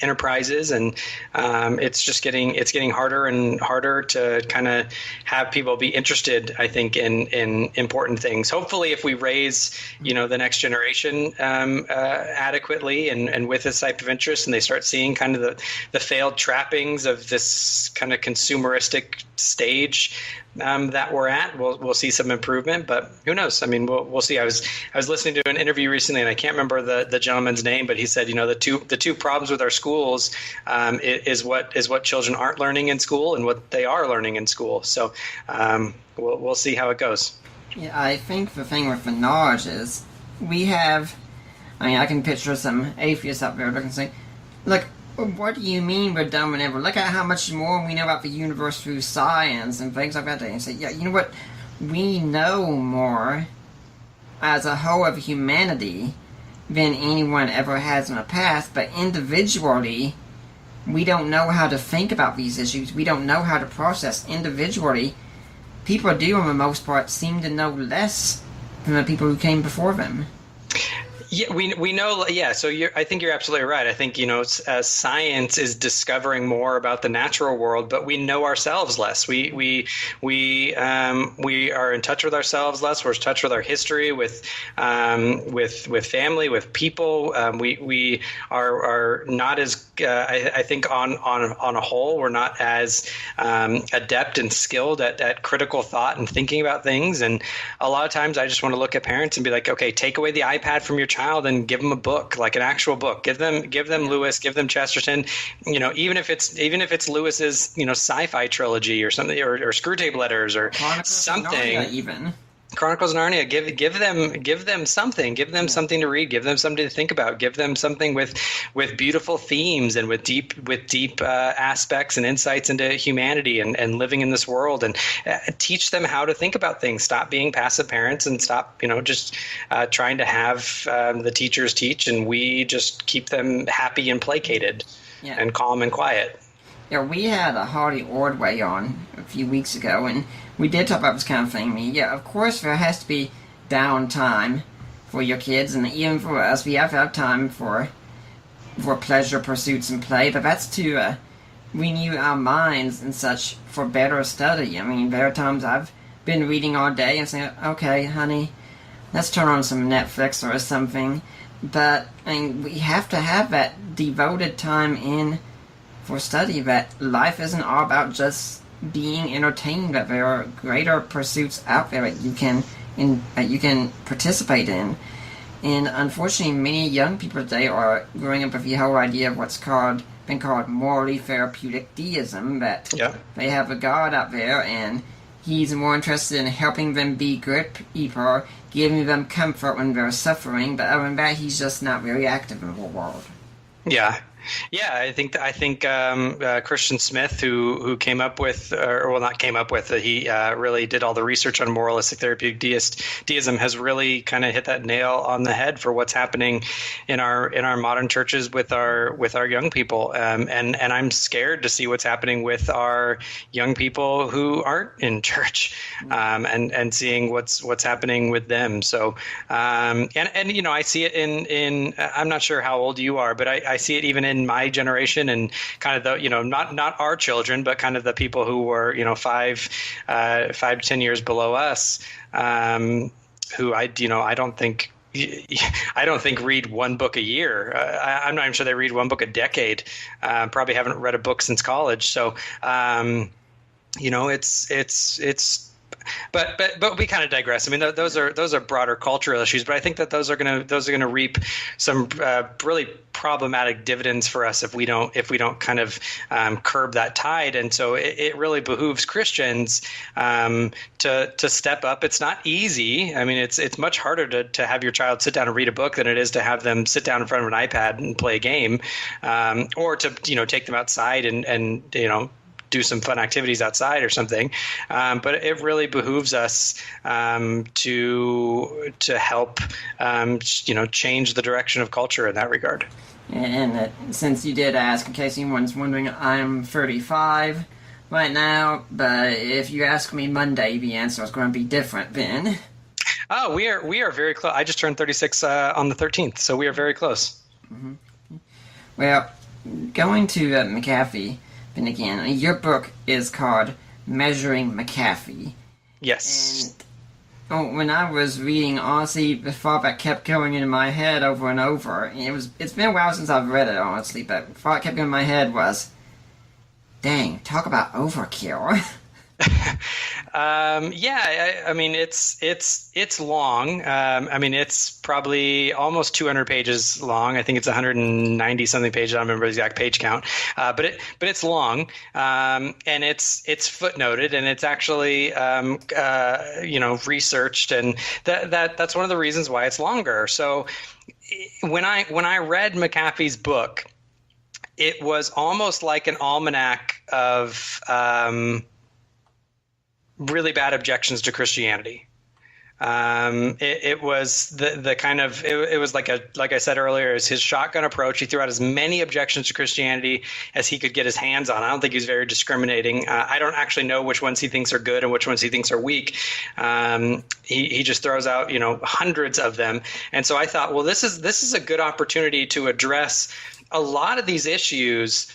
enterprises, and it's getting harder and harder to kind of have people be interested, I think, in important things. Hopefully, if we raise the next generation adequately and with this type of interest, and they start seeing kind of the failed trappings of this kind of consumeristic stage that we're at, we'll see some improvement. But who knows? I mean, we'll see. I was listening to an interview recently, and I can't remember the gentleman's name, but he said, the two problems with our schools is what children aren't learning in school and what they are learning in school. So we'll see how it goes. Yeah, I think the thing with the knowledge is I can picture some atheists out there looking and say, look, what do you mean we're dumb and ever? Look at how much more we know about the universe through science and things like that. And say, yeah, you know what? We know more as a whole of humanity than anyone ever has in the past, but individually, we don't know how to think about these issues. We don't know how to process individually. People do, for the most part, seem to know less than the people who came before them. Yeah, we know. Yeah, so I think you're absolutely right. I think science is discovering more about the natural world, but we know ourselves less. We are in touch with ourselves less. We're in touch with our history, with family, with people. We are not as I think on a whole, we're not as adept and skilled at critical thought and thinking about things. And a lot of times, I just want to look at parents and be like, okay, take away the iPad from your child and give them a book, like an actual book. Give them Lewis, give them Chesterton. Even if it's Lewis's sci-fi trilogy or something, or Screwtape Letters or something. Chronicles of Narnia. Give them something. Give them something to read. Give them something to think about. Give them something with beautiful themes and with deep aspects and insights into humanity and living in this world, and teach them how to think about things. Stop being passive parents and stop just trying to have the teachers teach, and we just keep them happy and placated and calm and quiet. Yeah, we had a Hardy Ordway on a few weeks ago, and we did talk about this kind of thing. Yeah, of course there has to be downtime for your kids, and even for us, we have to have time for pleasure pursuits and play, but that's to renew our minds and such for better study. I mean, there are times I've been reading all day and saying, okay, honey, let's turn on some Netflix or something, but we have to have that devoted time in for study, that life isn't all about just being entertained, that there are greater pursuits out there that you can participate in. And unfortunately, many young people today are growing up with the whole idea of what's been called morally therapeutic deism, that they have a God out there and he's more interested in helping them be good people, giving them comfort when they're suffering, but other than that, he's just not very active in the world. Yeah. I think Christian Smith, who came up with, he really did all the research on moralistic therapeutic deism, has really kind of hit that nail on the head for what's happening in our modern churches with our young people, and I'm scared to see what's happening with our young people who aren't in church, and seeing what's happening with them. So and I see it in I'm not sure how old you are, but I see it even in my generation, and kind of the, not our children, but kind of the people who were, 5 to 10 years below us, who I don't think read one book a year. I'm not even sure they read one book a decade. Probably haven't read a book since college. So, it's. But we kind of digress. I mean, those are broader cultural issues, but I think that those are gonna reap some really problematic dividends for us if we don't kind of curb that tide. And so it really behooves Christians to step up. It's not easy. I mean, it's much harder to have your child sit down and read a book than it is to have them sit down in front of an iPad and play a game, or to take them outside and do some fun activities outside or something, but it really behooves us to help change the direction of culture in that regard. And since you did ask, in case anyone's wondering, I'm 35 right now, but if you ask me Monday, the answer is going to be different then. Oh, we are very close. I just turned 36 on the 13th, so we are very close. Mm-hmm. Well, going to McAfee. And again, your book is called Measuring McAfee. Yes. And when I was reading, honestly, the thought that kept going in my head over and over, and it's been a while since I've read it, honestly, but the thought that kept going in my head was, dang, talk about overkill. I mean, it's long. I mean, it's probably almost 200 pages long. I think it's 190 something pages. I don't remember the exact page count. But it's long. And it's footnoted, and it's actually researched, and that's one of the reasons why it's longer. So when I read McAfee's book, it was almost like an almanac of really bad objections to Christianity. It was the kind of it was like I said earlier, is his shotgun approach. He threw out as many objections to Christianity as he could get his hands on. I don't think he's very discriminating. I don't actually know which ones he thinks are good and which ones he thinks are weak. He just throws out hundreds of them. And so I thought, well, this is a good opportunity to address a lot of these issues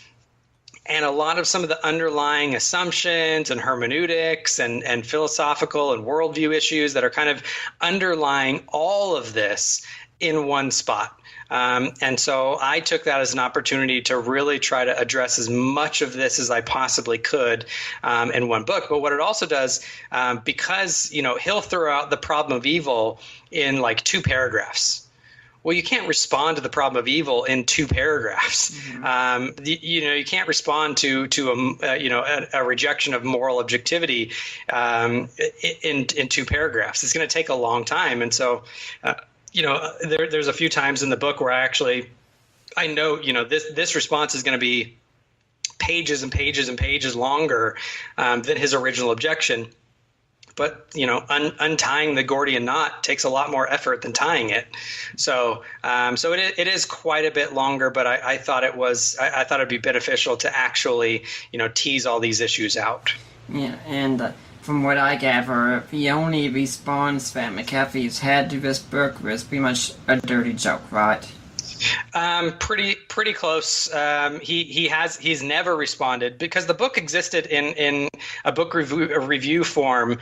and a lot of some of the underlying assumptions and hermeneutics and philosophical and worldview issues that are kind of underlying all of this in one spot. And so I took that as an opportunity to really try to address as much of this as I possibly could in one book. But what it also does, because he'll throw out the problem of evil in like 2 paragraphs. Well, you can't respond to the problem of evil in 2 paragraphs. Mm-hmm. You can't respond to a rejection of moral objectivity in 2 paragraphs. It's going to take a long time, and so there's a few times in the book where I know this response is going to be pages and pages and pages longer than his original objection. But untying the Gordian knot takes a lot more effort than tying it. So it is quite a bit longer. But I thought I thought it'd be beneficial to actually tease all these issues out. Yeah, and from what I gather, the only response that McAfee's had to this book was pretty much a dirty joke, right? Pretty close. He's never responded because the book existed in a book review form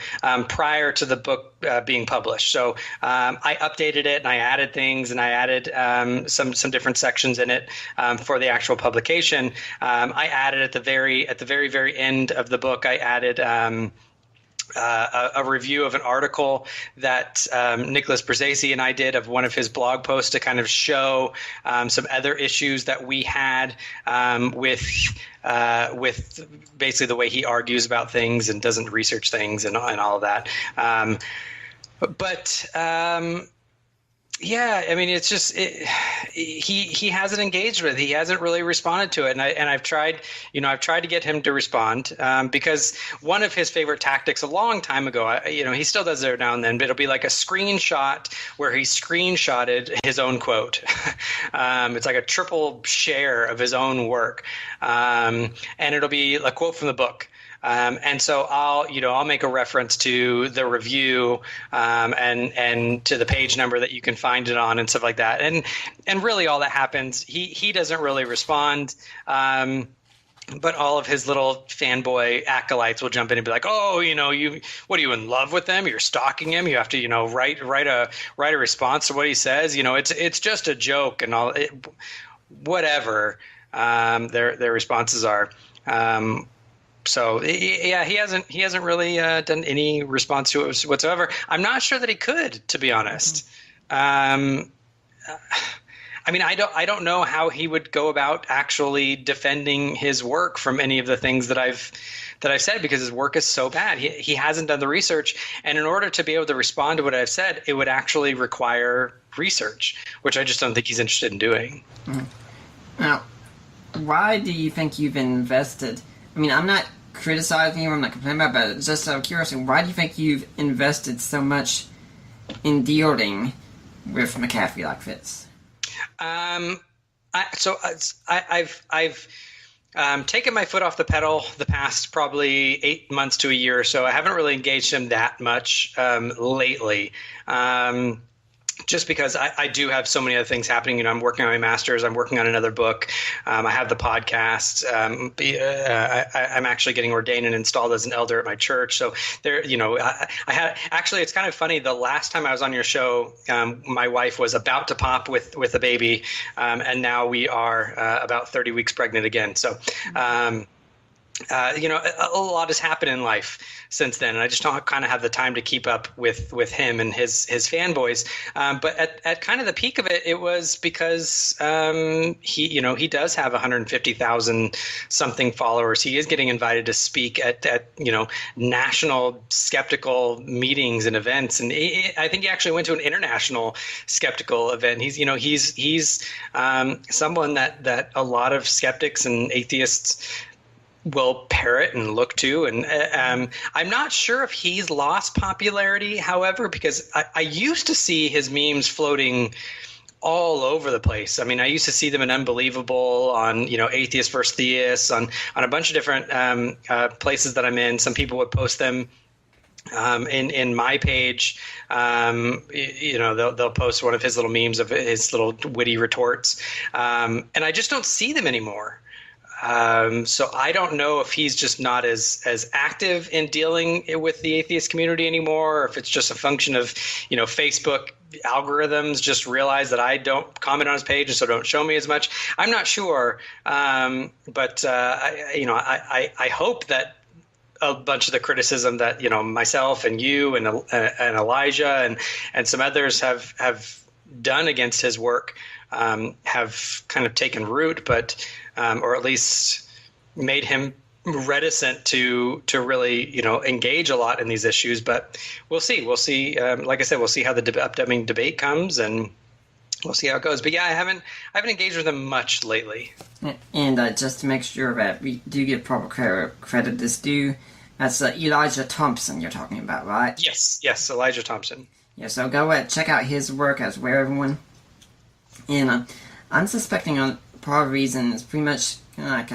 prior to the book being published. So I updated it and I added things and I added some different sections in it for the actual publication. I added at the very end of the book. I added a review of an article that Nicholas Brzezzi and I did of one of his blog posts to kind of show some other issues that we had with basically the way he argues about things and doesn't research things and all of that. Yeah, I mean, it's just he hasn't engaged with it. He hasn't really responded to it, and I've tried to get him to respond because one of his favorite tactics a long time ago, he still does it now and then, but it'll be like a screenshot where he screenshotted his own quote. It's like a triple share of his own work, and it'll be a quote from the book. And so I'll make a reference to the review and to the page number that you can find it on and stuff like that. And really all that happens, he doesn't really respond. But all of his little fanboy acolytes will jump in and be like, "Oh, what are you in love with them? You're stalking him. You have to, write a response to what he says. It's just a joke and all. Whatever their responses are." So yeah, he hasn't really done any response to it whatsoever. I'm not sure that he could, to be honest. I mean, I don't know how he would go about actually defending his work from any of the things that I've said, because his work is so bad. He hasn't done the research, and in order to be able to respond to what I've said, it would actually require research, which I just don't think he's interested in doing. Now, why do you think you've invested? I mean, I'm not criticizing you, I'm not complaining about it, but just out of curiosity, why do you think you've invested so much in dealing with McAfee like this? I've taken my foot off the pedal the past probably 8 months to a year or so. I haven't really engaged him that much lately. Just because I do have so many other things happening. I'm working on my master's. I'm working on another book. I have the podcast. I'm actually getting ordained and installed as an elder at my church. So there, I had actually. It's kind of funny. The last time I was on your show, my wife was about to pop with a baby, and now we are about 30 weeks pregnant again. So. A lot has happened in life since then, and I just don't kind of have the time to keep up with him and his fanboys. But at kind of the peak of it, it was because he does have 150,000 something followers. He is getting invited to speak at national skeptical meetings and events, and I think he actually went to an international skeptical event. He's someone that a lot of skeptics and atheists will parrot and look to, and I'm not sure if he's lost popularity, however, because I used to see his memes floating all over the place. I mean, I used to see them in Unbelievable, on Atheist versus Theists, on a bunch of different places that I'm in. Some people would post them in my page. They'll post one of his little memes of his little witty retorts, and I just don't see them anymore. So I don't know if he's just not as active in dealing with the atheist community anymore, or if it's just a function of, Facebook algorithms just realize that I don't comment on his page and so don't show me as much. I'm not sure. But I hope that a bunch of the criticism that, myself and you and Elijah and some others have done against his work have kind of taken root, but or at least made him reticent to really engage a lot in these issues. But we'll see. Like I said, we'll see how the upcoming debate comes, and we'll see how it goes. But yeah, I haven't engaged with him much lately. And just to make sure that we do give proper credit is due, that's Elijah Thompson you're talking about, right? Yes, Elijah Thompson. Yeah, so go ahead, check out his work as well, everyone. And I'm suspecting part of the reason is pretty much like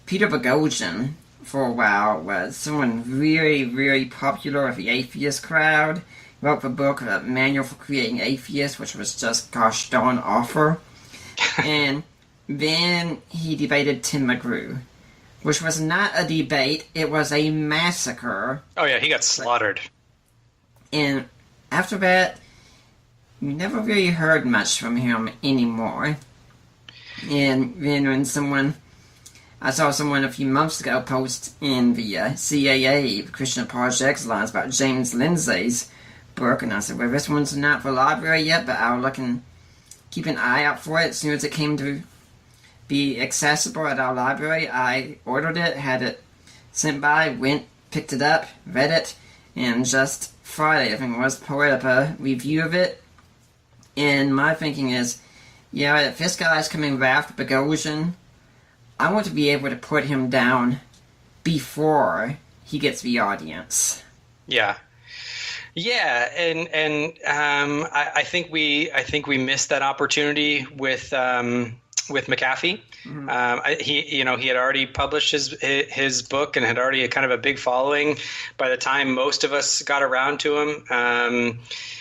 Peter Boghossian for a while was someone really, really popular with the atheist crowd. He wrote the book, Manual for Creating Atheists, which was just gosh darn awful. And then he debated Tim McGrew, which was not a debate, it was a massacre. Oh yeah, he got slaughtered. And after that, we never really heard much from him anymore. And then when I saw someone a few months ago post in the CAA, Christian Apologetics Lines, about James Lindsay's book, and I said, well, this one's not for library yet, but I'll look and keep an eye out for it. As soon as it came to be accessible at our library, I ordered it, had it sent by, went, picked it up, read it, and just Friday, I think it was, put up a review of it. And my thinking is, yeah, if this guy's coming right after Bogosian, I want to be able to put him down before he gets the audience. Yeah. Yeah, and I think we missed that opportunity with McAfee. Mm-hmm. He had already published his book and had already kind of a big following by the time most of us got around to him.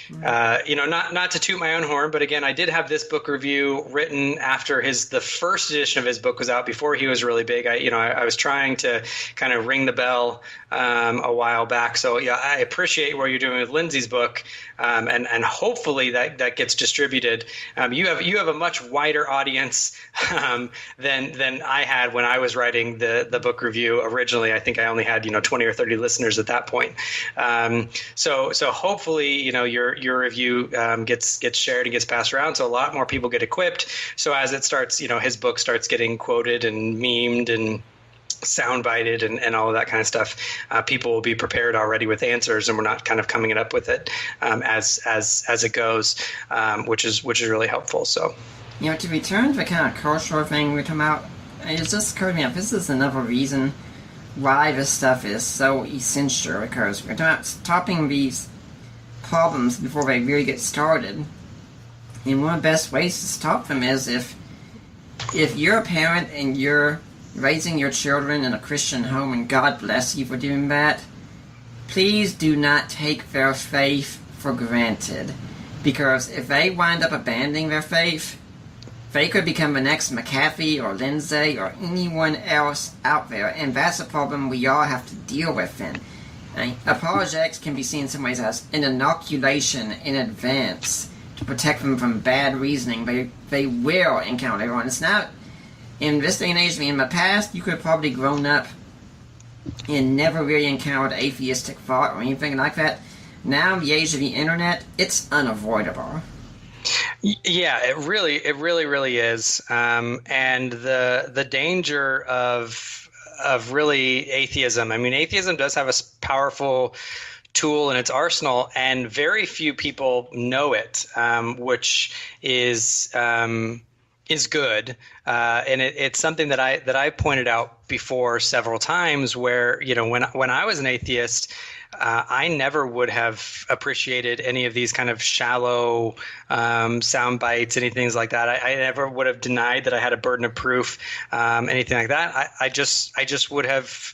Not to toot my own horn, but again, I did have this book review written after the first edition of his book was out, before he was really big. I was trying to kind of ring the bell a while back. So yeah, I appreciate what you're doing with Lindsay's book, and hopefully that gets distributed. You have a much wider audience than I had when I was writing the book review originally. I think I only had 20 or 30 listeners at that point. So hopefully your review gets shared and gets passed around, so a lot more people get equipped. So as it starts, his book starts getting quoted and memed and soundbited and all of that kind of stuff, people will be prepared already with answers, and we're not kind of coming up with it as it goes, which is really helpful. So, to return to the kind of cultural thing we're talking about, it just occurred to me, this is another reason why this stuff is so essential, because we're talking about stopping these problems before they really get started. And one of the best ways to stop them is if you're a parent and you're raising your children in a Christian home, and God bless you for doing that, please do not take their faith for granted. Because if they wind up abandoning their faith, they could become the next McAfee or Lindsay or anyone else out there, and that's a problem we all have to deal with then. Apologetics can be seen in some ways as an inoculation in advance to protect them from bad reasoning they will encounter later on. It's not, in this day and age, in the past, you could have probably grown up and never really encountered atheistic thought or anything like that. Now, in the age of the internet, it's unavoidable. Yeah, it really is. And the danger of really atheism. I mean, atheism does have a powerful tool in its arsenal, and very few people know it, which is good. And it's something that I pointed out before several times, where when I was an atheist, I never would have appreciated any of these kind of shallow sound bites, anything like that. I never would have denied that I had a burden of proof, anything like that. I just would have.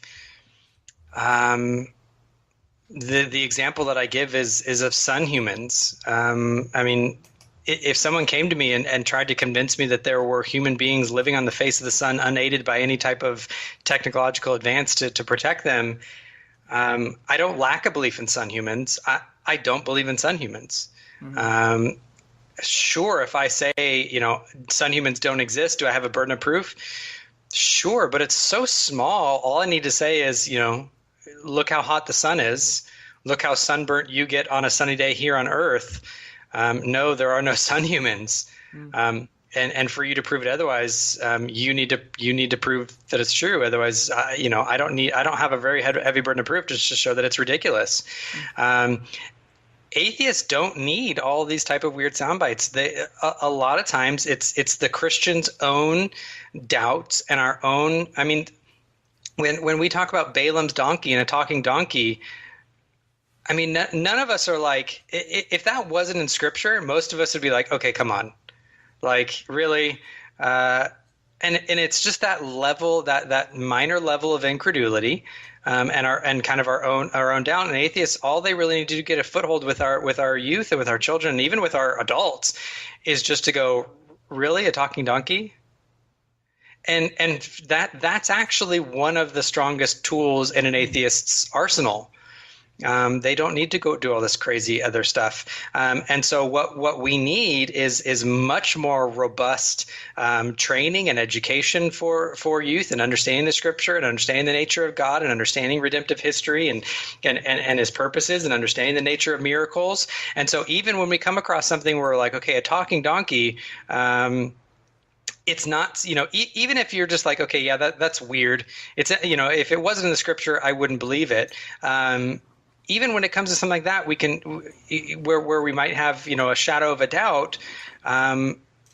The example that I give is of sun humans. I mean, if someone came to me and tried to convince me that there were human beings living on the face of the sun unaided by any type of technological advance to protect them, I don't lack a belief in sun humans. I don't believe in sun humans. Mm-hmm. Sure, if I say, sun humans don't exist, do I have a burden of proof? Sure, but it's so small. All I need to say is, look how hot the sun is. Look how sunburnt you get on a sunny day here on Earth. No, there are no sun humans. Mm-hmm. And for you to prove it otherwise, you need to prove that it's true. Otherwise, I don't have a very heavy burden of proof just to show that it's ridiculous. Atheists don't need all these type of weird sound bites. A lot of times it's the Christian's own doubts and our own. I mean, when we talk about Balaam's donkey and a talking donkey, I mean, none of us are like, if that wasn't in Scripture, most of us would be like, okay, come on. Like, really? And it's just that level, that minor level of incredulity, and kind of our own doubt. And atheists, all they really need to do to get a foothold with our youth and with our children and even with our adults is just to go, Really? A talking donkey? And that's actually one of the strongest tools in an atheist's arsenal. They don't need to go do all this crazy other stuff. And so what we need is much more robust training and education for youth, and understanding the scripture and understanding the nature of God and understanding redemptive history and his purposes and understanding the nature of miracles. And so even when we come across something where we're like, okay, a talking donkey, it's not, even if you're just like, okay, yeah, that's weird. It's, if it wasn't in the scripture, I wouldn't believe it. Even when it comes to something like that, we can, where we might have, a shadow of a doubt,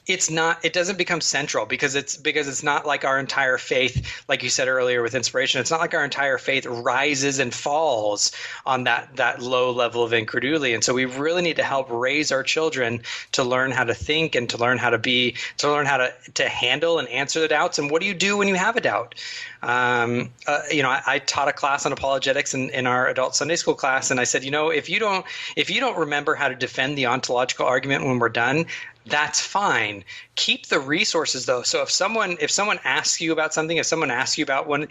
it doesn't become central because it's not like our entire faith, like you said earlier with inspiration, it's not like our entire faith rises and falls on that low level of incredulity. And so we really need to help raise our children to learn how to think and to learn how to handle and answer the doubts. And what do you do when you have a doubt? I taught a class on apologetics in our adult Sunday school class, and I said, if you don't remember how to defend the ontological argument when we're done, that's fine. Keep the resources though. So if someone asks you about something, if someone asks you about one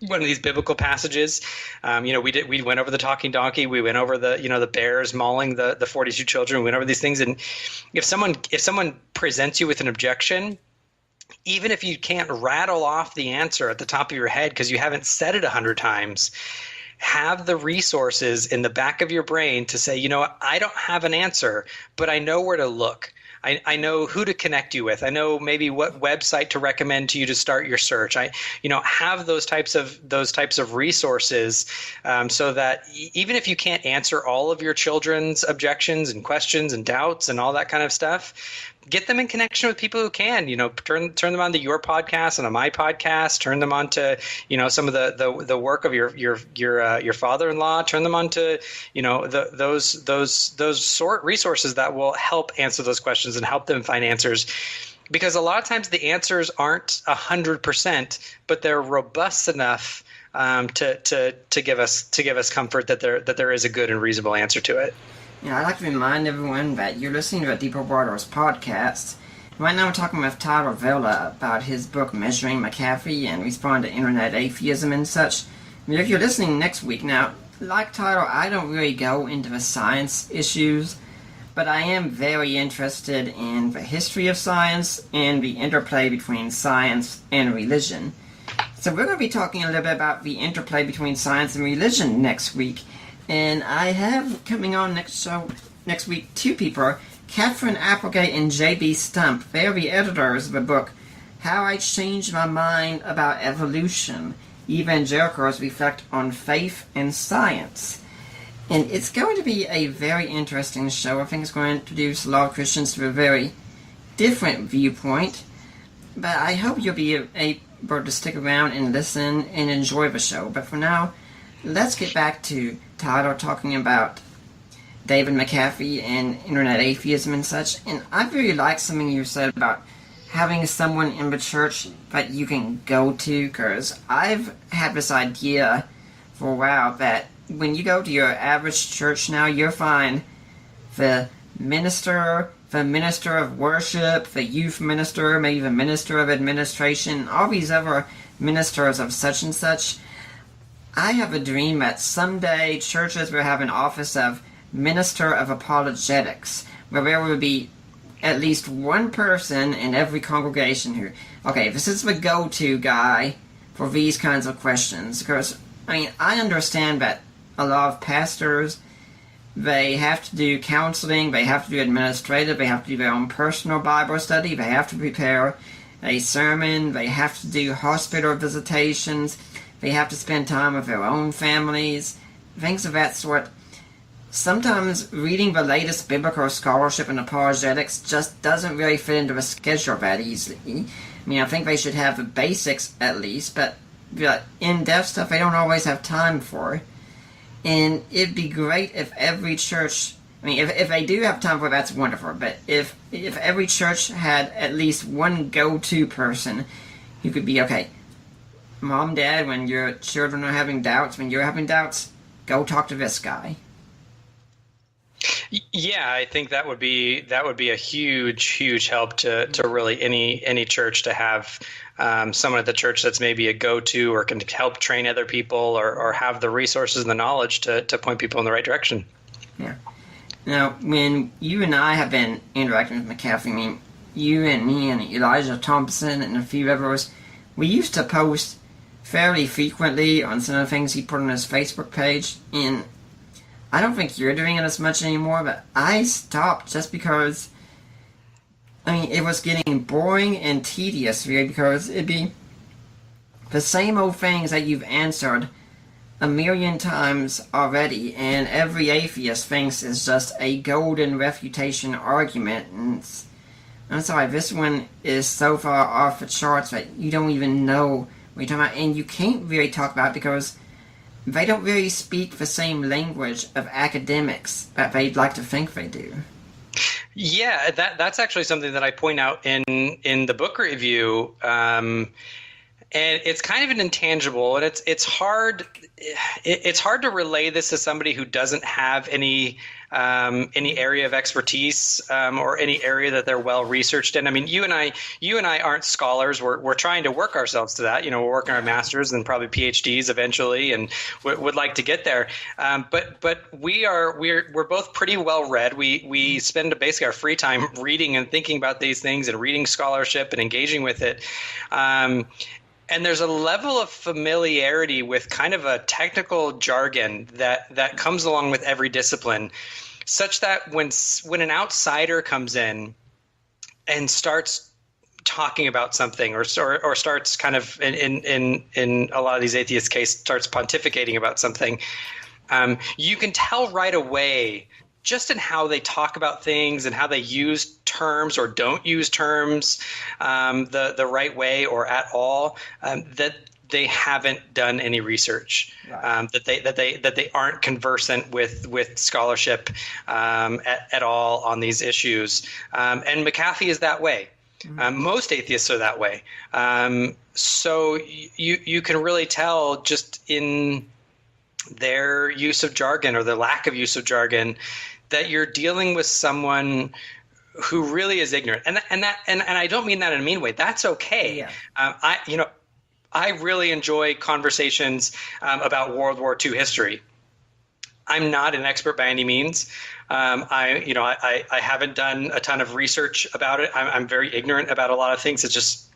of these biblical passages, we went over the talking donkey, we went over the bears mauling the 42 children, we went over these things, and if someone presents you with an objection, even if you can't rattle off the answer at the top of your head because you haven't said it 100 times, have the resources in the back of your brain to say, I don't have an answer, but I know where to look. I know who to connect you with. I know maybe what website to recommend to you to start your search. Have those types of resources, so that even if you can't answer all of your children's objections and questions and doubts and all that kind of stuff, get them in connection with people who can. Turn them on to your podcast and on my podcast. Turn them on to some of the work of your father-in-law. Turn them on to those sort resources that will help answer those questions and help them find answers. Because a lot of times the answers aren't 100%, but they're robust enough to give us comfort that there is a good and reasonable answer to it. I'd like to remind everyone that you're listening to a Deeper Waters podcast. Right now we're talking with Tyler Vela about his book Measuring McAfee and respond to internet atheism and such. If you're listening next week, now, like Tyler, I don't really go into the science issues, but I am very interested in the history of science and the interplay between science and religion. So we're going to be talking a little bit about the interplay between science and religion next week. And I have coming on next week 2 people, Catherine Applegate and J.B. Stump. They are the editors of the book How I Changed My Mind About Evolution, Evangelicals Reflect on Faith and Science. And it's going to be a very interesting show. I think it's going to introduce a lot of Christians to a very different viewpoint. But I hope you'll be able to stick around and listen and enjoy the show. But for now, let's get back to Tyler talking about David McAfee and internet atheism and such. And I really like something you said about having someone in the church that you can go to, because I've had this idea for a while that when you go to your average church now, you'll find the minister of worship, the youth minister, maybe the minister of administration, all these other ministers of such and such. I have a dream that someday churches will have an office of Minister of Apologetics, where there will be at least one person in every congregation who, okay, this is the go-to guy for these kinds of questions. Because, I understand that a lot of pastors, they have to do counseling, they have to do administrative, they have to do their own personal Bible study, they have to prepare a sermon, they have to do hospital visitations, they have to spend time with their own families, things of that sort. Sometimes reading the latest biblical scholarship and apologetics just doesn't really fit into the schedule that easily. I think they should have the basics at least, but the in-depth stuff they don't always have time for. And it'd be great if every church, if they do have time for it, that's wonderful, but if every church had at least one go-to person who could be, okay, Mom, Dad, when your children are having doubts, when you're having doubts, go talk to this guy. Yeah, I think that would be a huge help to really any church to have someone at the church that's maybe a go-to or can help train other people or have the resources and the knowledge to point people in the right direction. Yeah. Now, when you and I have been interacting with McAfee, I mean, you and me and Elijah Thompson and a few others, we used to post fairly frequently on some of the things he put on his Facebook page, and I don't think you're doing it as much anymore, but I stopped just because, I mean, it was getting boring and tedious, really, because it'd be the same old things that you've answered a million times already, and every atheist thinks is just a golden refutation argument, and I'm sorry, this one is so far off the charts that you don't even know what you're talking about, and you can't really talk about it because they don't really speak the same language of academics that they'd like to think they do. Yeah, that's actually something that I point out in the book review, and it's kind of an intangible, and it's hard to relay this to somebody who doesn't have any area of expertise or any area that they're well researched in. I mean, you and I aren't scholars. We're trying to work ourselves to that. You know, we're working our masters and probably PhDs eventually, and would like to get there. But we're both pretty well read. We spend basically our free time reading and thinking about these things and reading scholarship and engaging with it. And there's a level of familiarity with kind of a technical jargon that comes along with every discipline, such that when an outsider comes in and starts talking about something or starts kind of in a lot of these atheist cases starts pontificating about something, you can tell right away just in how they talk about things and how they use terms or don't use terms the right way or at all, that they haven't done any research, right. that they aren't conversant with scholarship at all on these issues. And McAfee is that way. Most atheists are that way. So you can really tell just in their use of jargon or the lack of use of jargon that you're dealing with someone who really is ignorant, and I don't mean that in a mean way. That's okay. Yeah. I really enjoy conversations about World War II history. I'm not an expert by any means. I haven't done a ton of research about it. I'm very ignorant about a lot of things. It's just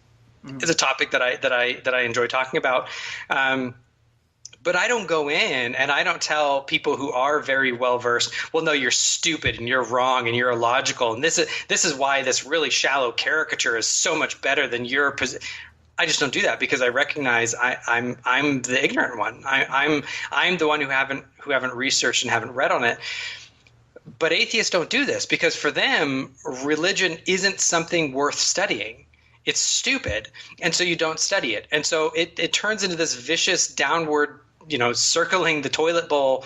it's a topic that I enjoy talking about. But I don't go in and I don't tell people who are very well versed, well, no, you're stupid and you're wrong and you're illogical. And this is why this really shallow caricature is so much better than your position. I just don't do that because I recognize I'm the ignorant one. I'm the one who haven't researched and haven't read on it. But atheists don't do this because for them, religion isn't something worth studying. It's stupid, and so you don't study it. And so it turns into this vicious downward, circling the toilet bowl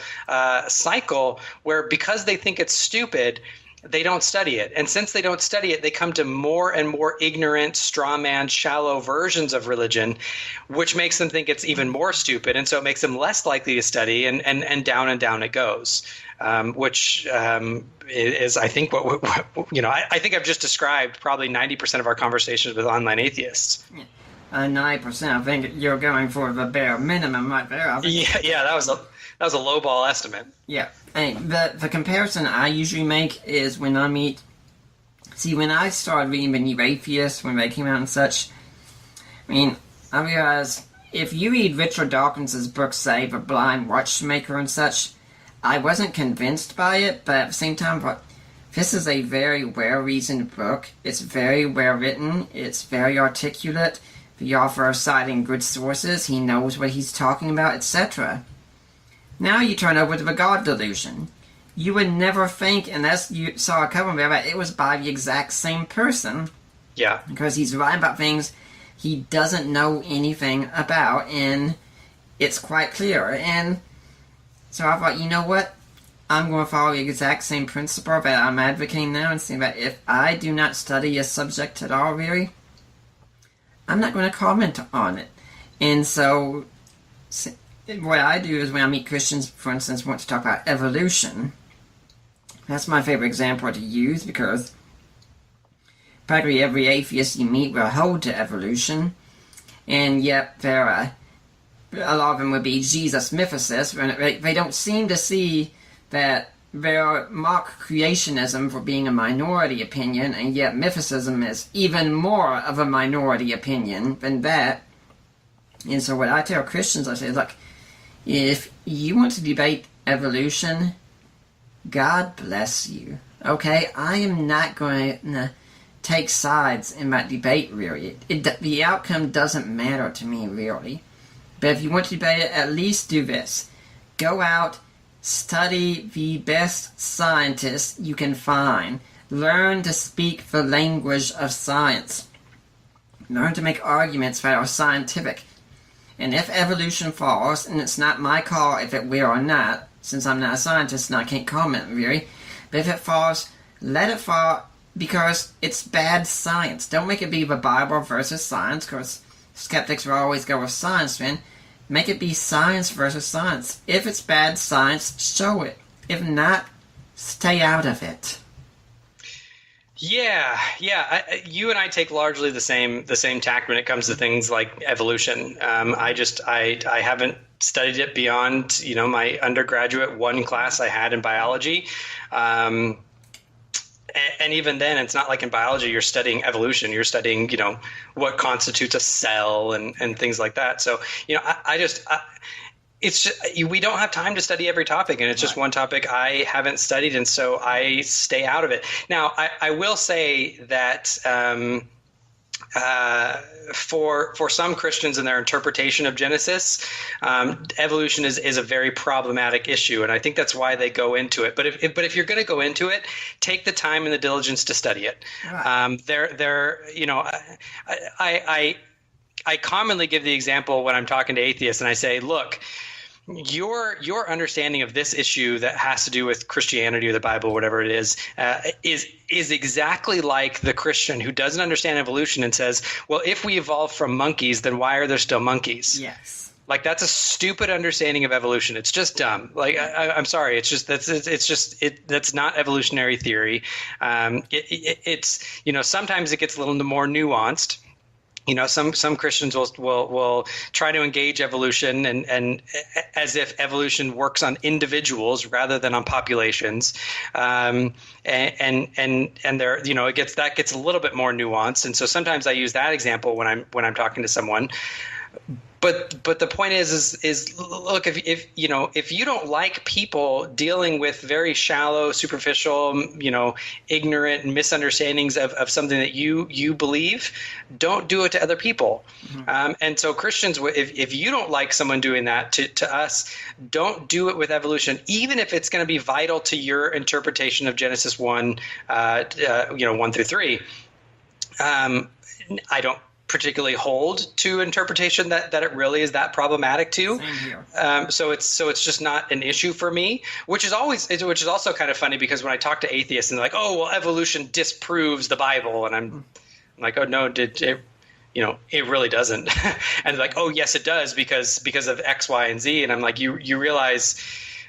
cycle where because they think it's stupid, they don't study it. And since they don't study it, they come to more and more ignorant, straw man, shallow versions of religion, which makes them think it's even more stupid. And so it makes them less likely to study, and down it goes, which is, I think, I think I've just described probably 90% of our conversations with online atheists. 9%. I think you're going for the bare minimum right there. Yeah, that was a low ball estimate. Yeah. The comparison I usually make is when I when I started reading The New Atheist, when they came out and such, I realized if you read Richard Dawkins's book, say, The Blind Watchmaker and such, I wasn't convinced by it, but at the same time, this is a very well-reasoned book. It's very well-written. It's very articulate. The author is citing good sources. He knows what he's talking about, etc. Now you turn over to The God Delusion. You would never think, unless you saw a cover there, that it was by the exact same person. Yeah. Because he's writing about things he doesn't know anything about, and it's quite clear. And so I thought, you know what? I'm going to follow the exact same principle that I'm advocating now and say that if I do not study a subject at all, really, I'm not going to comment on it. And so what I do is when I meet Christians, for instance, want to talk about evolution, That's my favorite example to use because practically every atheist you meet will hold to evolution, and yet a lot of them would be Jesus mythicists. They don't seem to see that they mock creationism for being a minority opinion, and yet mythicism is even more of a minority opinion than that. And so what I tell Christians, I say, look, if you want to debate evolution, God bless you. Okay? I am not going to take sides in that debate, really. The outcome doesn't matter to me, really. But if you want to debate it, at least do this. Go out, study the best scientists you can find. Learn to speak the language of science. Learn to make arguments that are scientific. And if evolution falls, and it's not my call if it will or not, since I'm not a scientist and I can't comment really, but if it falls, let it fall because it's bad science. Don't make it be the Bible versus science, because skeptics will always go with science then. Make it be science versus science. If it's bad science, show it. If not, stay out of it. Yeah. You and I take largely the same tact when it comes to things like evolution. I haven't studied it beyond my undergraduate one class I had in biology, and even then, it's not like in biology you're studying evolution. You're studying what constitutes a cell and things like that. So it's just, we don't have time to study every topic, and it's just one topic I haven't studied, and so I stay out of it. Now, I will say that for some Christians and their interpretation of Genesis, evolution is a very problematic issue, and I think that's why they go into it. But if you're going to go into it, take the time and the diligence to study it. Right. I commonly give the example when I'm talking to atheists, and I say, look, your understanding of this issue that has to do with Christianity or the Bible, whatever it is exactly like the Christian who doesn't understand evolution and says, well, if we evolved from monkeys, then why are there still monkeys? Yes. Like, that's a stupid understanding of evolution. It's just dumb. Like, I'm sorry. It's just that's not evolutionary theory. It's sometimes it gets a little more nuanced. Some Christians will try to engage evolution and as if evolution works on individuals rather than on populations, and there it gets a little bit more nuanced, and so sometimes I use that example when I'm talking to someone. But the point is look, if you don't like people dealing with very shallow, superficial, ignorant misunderstandings of something that you believe, don't do it to other people. Mm-hmm. And so Christians, if you don't like someone doing that to us, don't do it with evolution, even if it's going to be vital to your interpretation of Genesis 1, 1 through 3. I don't particularly hold to interpretation that it really is that problematic too. Same here. So it's just not an issue for me, which is also kind of funny, because when I talk to atheists and they're like, oh, well, evolution disproves the Bible, and I'm like, oh no, it really doesn't. And they're like, oh yes, it does because of X, Y, and Z. And I'm like, you realize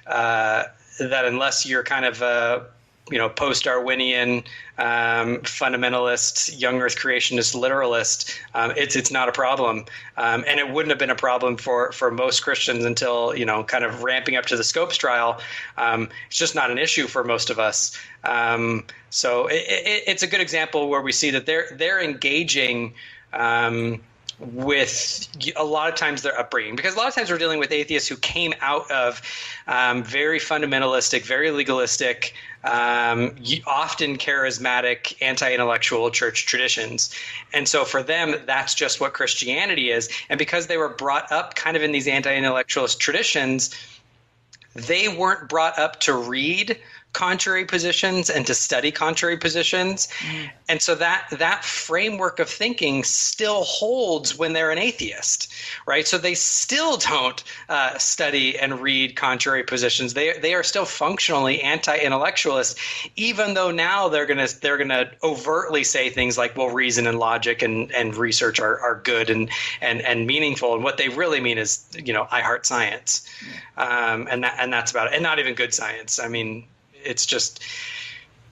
that unless you're kind of post-Darwinian, fundamentalist, young Earth creationist, literalist, it's not a problem, and it wouldn't have been a problem for most Christians until kind of ramping up to the Scopes trial. It's just not an issue for most of us. So it's a good example where we see that they're engaging with a lot of times their upbringing, because a lot of times we're dealing with atheists who came out of very fundamentalistic, very legalistic, often charismatic, anti-intellectual church traditions. And so for them, that's just what Christianity is. And because they were brought up kind of in these anti-intellectualist traditions, they weren't brought up to read contrary positions and to study contrary positions. And so that framework of thinking still holds when they're an atheist, right? So they still don't study and read contrary positions. They are still functionally anti-intellectualist, even though now they're gonna overtly say things like, well, reason and logic and research are good and meaningful, and what they really mean is, I heart science, and that's about it, and not even good science. I mean, it's just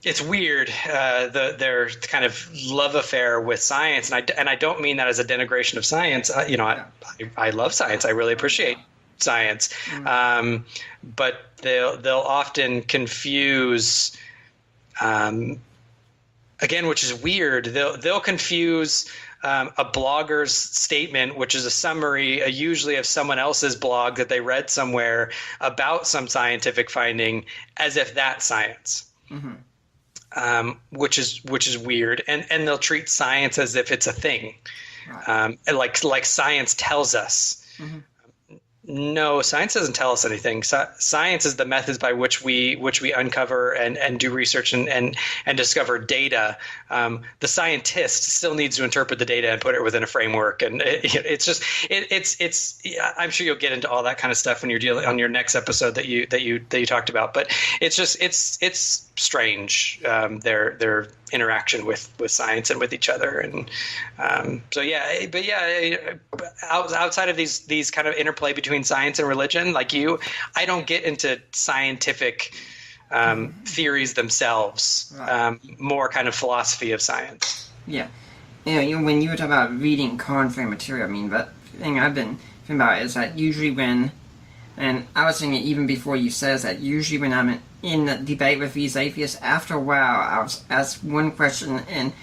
it's weird, their kind of love affair with science, and I don't mean that as a denigration of science. I love science. I really appreciate science, but they'll often confuse, again, which is weird. They'll confuse a blogger's statement, which is a summary, usually of someone else's blog that they read somewhere about some scientific finding, as if that's science. Which is weird, and they'll treat science as if it's a thing, like science tells us. No, science doesn't tell us anything. Science is the methods by which we uncover and do research and discover data. The scientist still needs to interpret the data and put it within a framework. And it's I'm sure you'll get into all that kind of stuff when you're dealing on your next episode that you talked about. But it's strange, their interaction with science and with each other. And outside of these kind of interplay between science and religion, like I don't get into scientific theories themselves, more kind of philosophy of science. Yeah. When you were talking about reading contrary material, I mean, the thing I've been thinking about is that usually and I was thinking even before you said that, usually when I'm in a debate with these atheists, after a while I was asked one question, and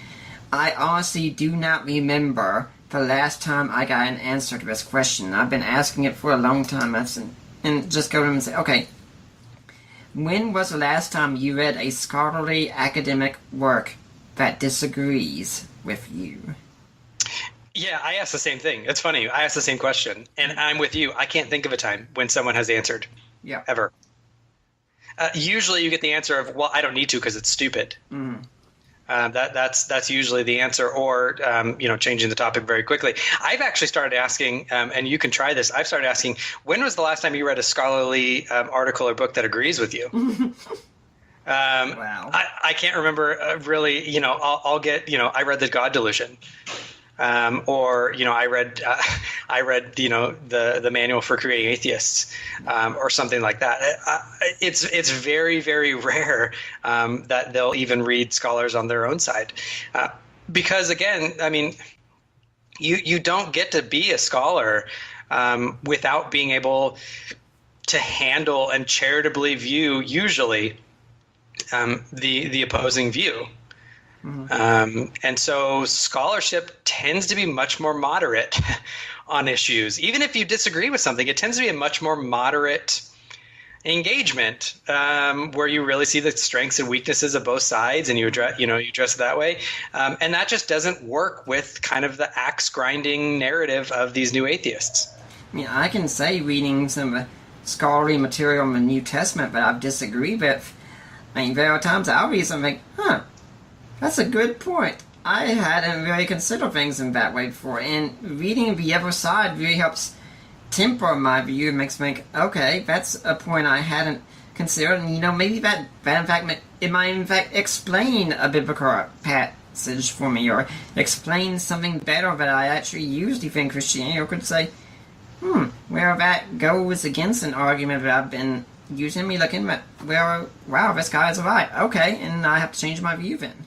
I honestly do not remember the last time I got an answer to this question. I've been asking it for a long time, and just go to them and say, okay, when was the last time you read a scholarly academic work that disagrees with you? Yeah, I asked the same thing. It's funny. I asked the same question, and I'm with you. I can't think of a time when someone has answered. Yeah. Ever. Usually you get the answer of, well, I don't need to because it's stupid. That's usually the answer, or changing the topic very quickly. I've actually started asking, and you can try this. I've started asking, when was the last time you read a scholarly article or book that agrees with you? Wow. I can't remember really. I'll get. I read The God Delusion. Or I read the Manual for Creating Atheists, or something like that. It's very, very rare that they'll even read scholars on their own side, because again, I mean, you don't get to be a scholar without being able to handle and charitably view usually the opposing view. And so scholarship tends to be much more moderate on issues. Even if you disagree with something, it tends to be a much more moderate engagement, where you really see the strengths and weaknesses of both sides, and you address it that way. And that just doesn't work with kind of the axe grinding narrative of these new atheists. I mean, I can say reading some scholarly material in the New Testament, but I've disagreed with. I mean, there are times I'll read something, that's a good point. I hadn't really considered things in that way before, and reading the other side really helps temper my view. It makes me think, okay, that's a point I hadn't considered, and maybe that in fact, it might in fact explain a biblical passage for me, or explain something better that I actually used within Christianity, or could say, where that goes against an argument that I've been using, me looking at, well, wow, this guy is right, okay, and I have to change my view then.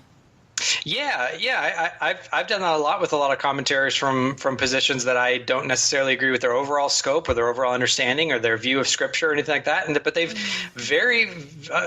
Yeah. I've done that a lot with a lot of commentaries from positions that I don't necessarily agree with their overall scope or their overall understanding or their view of Scripture or anything like that. But they've very,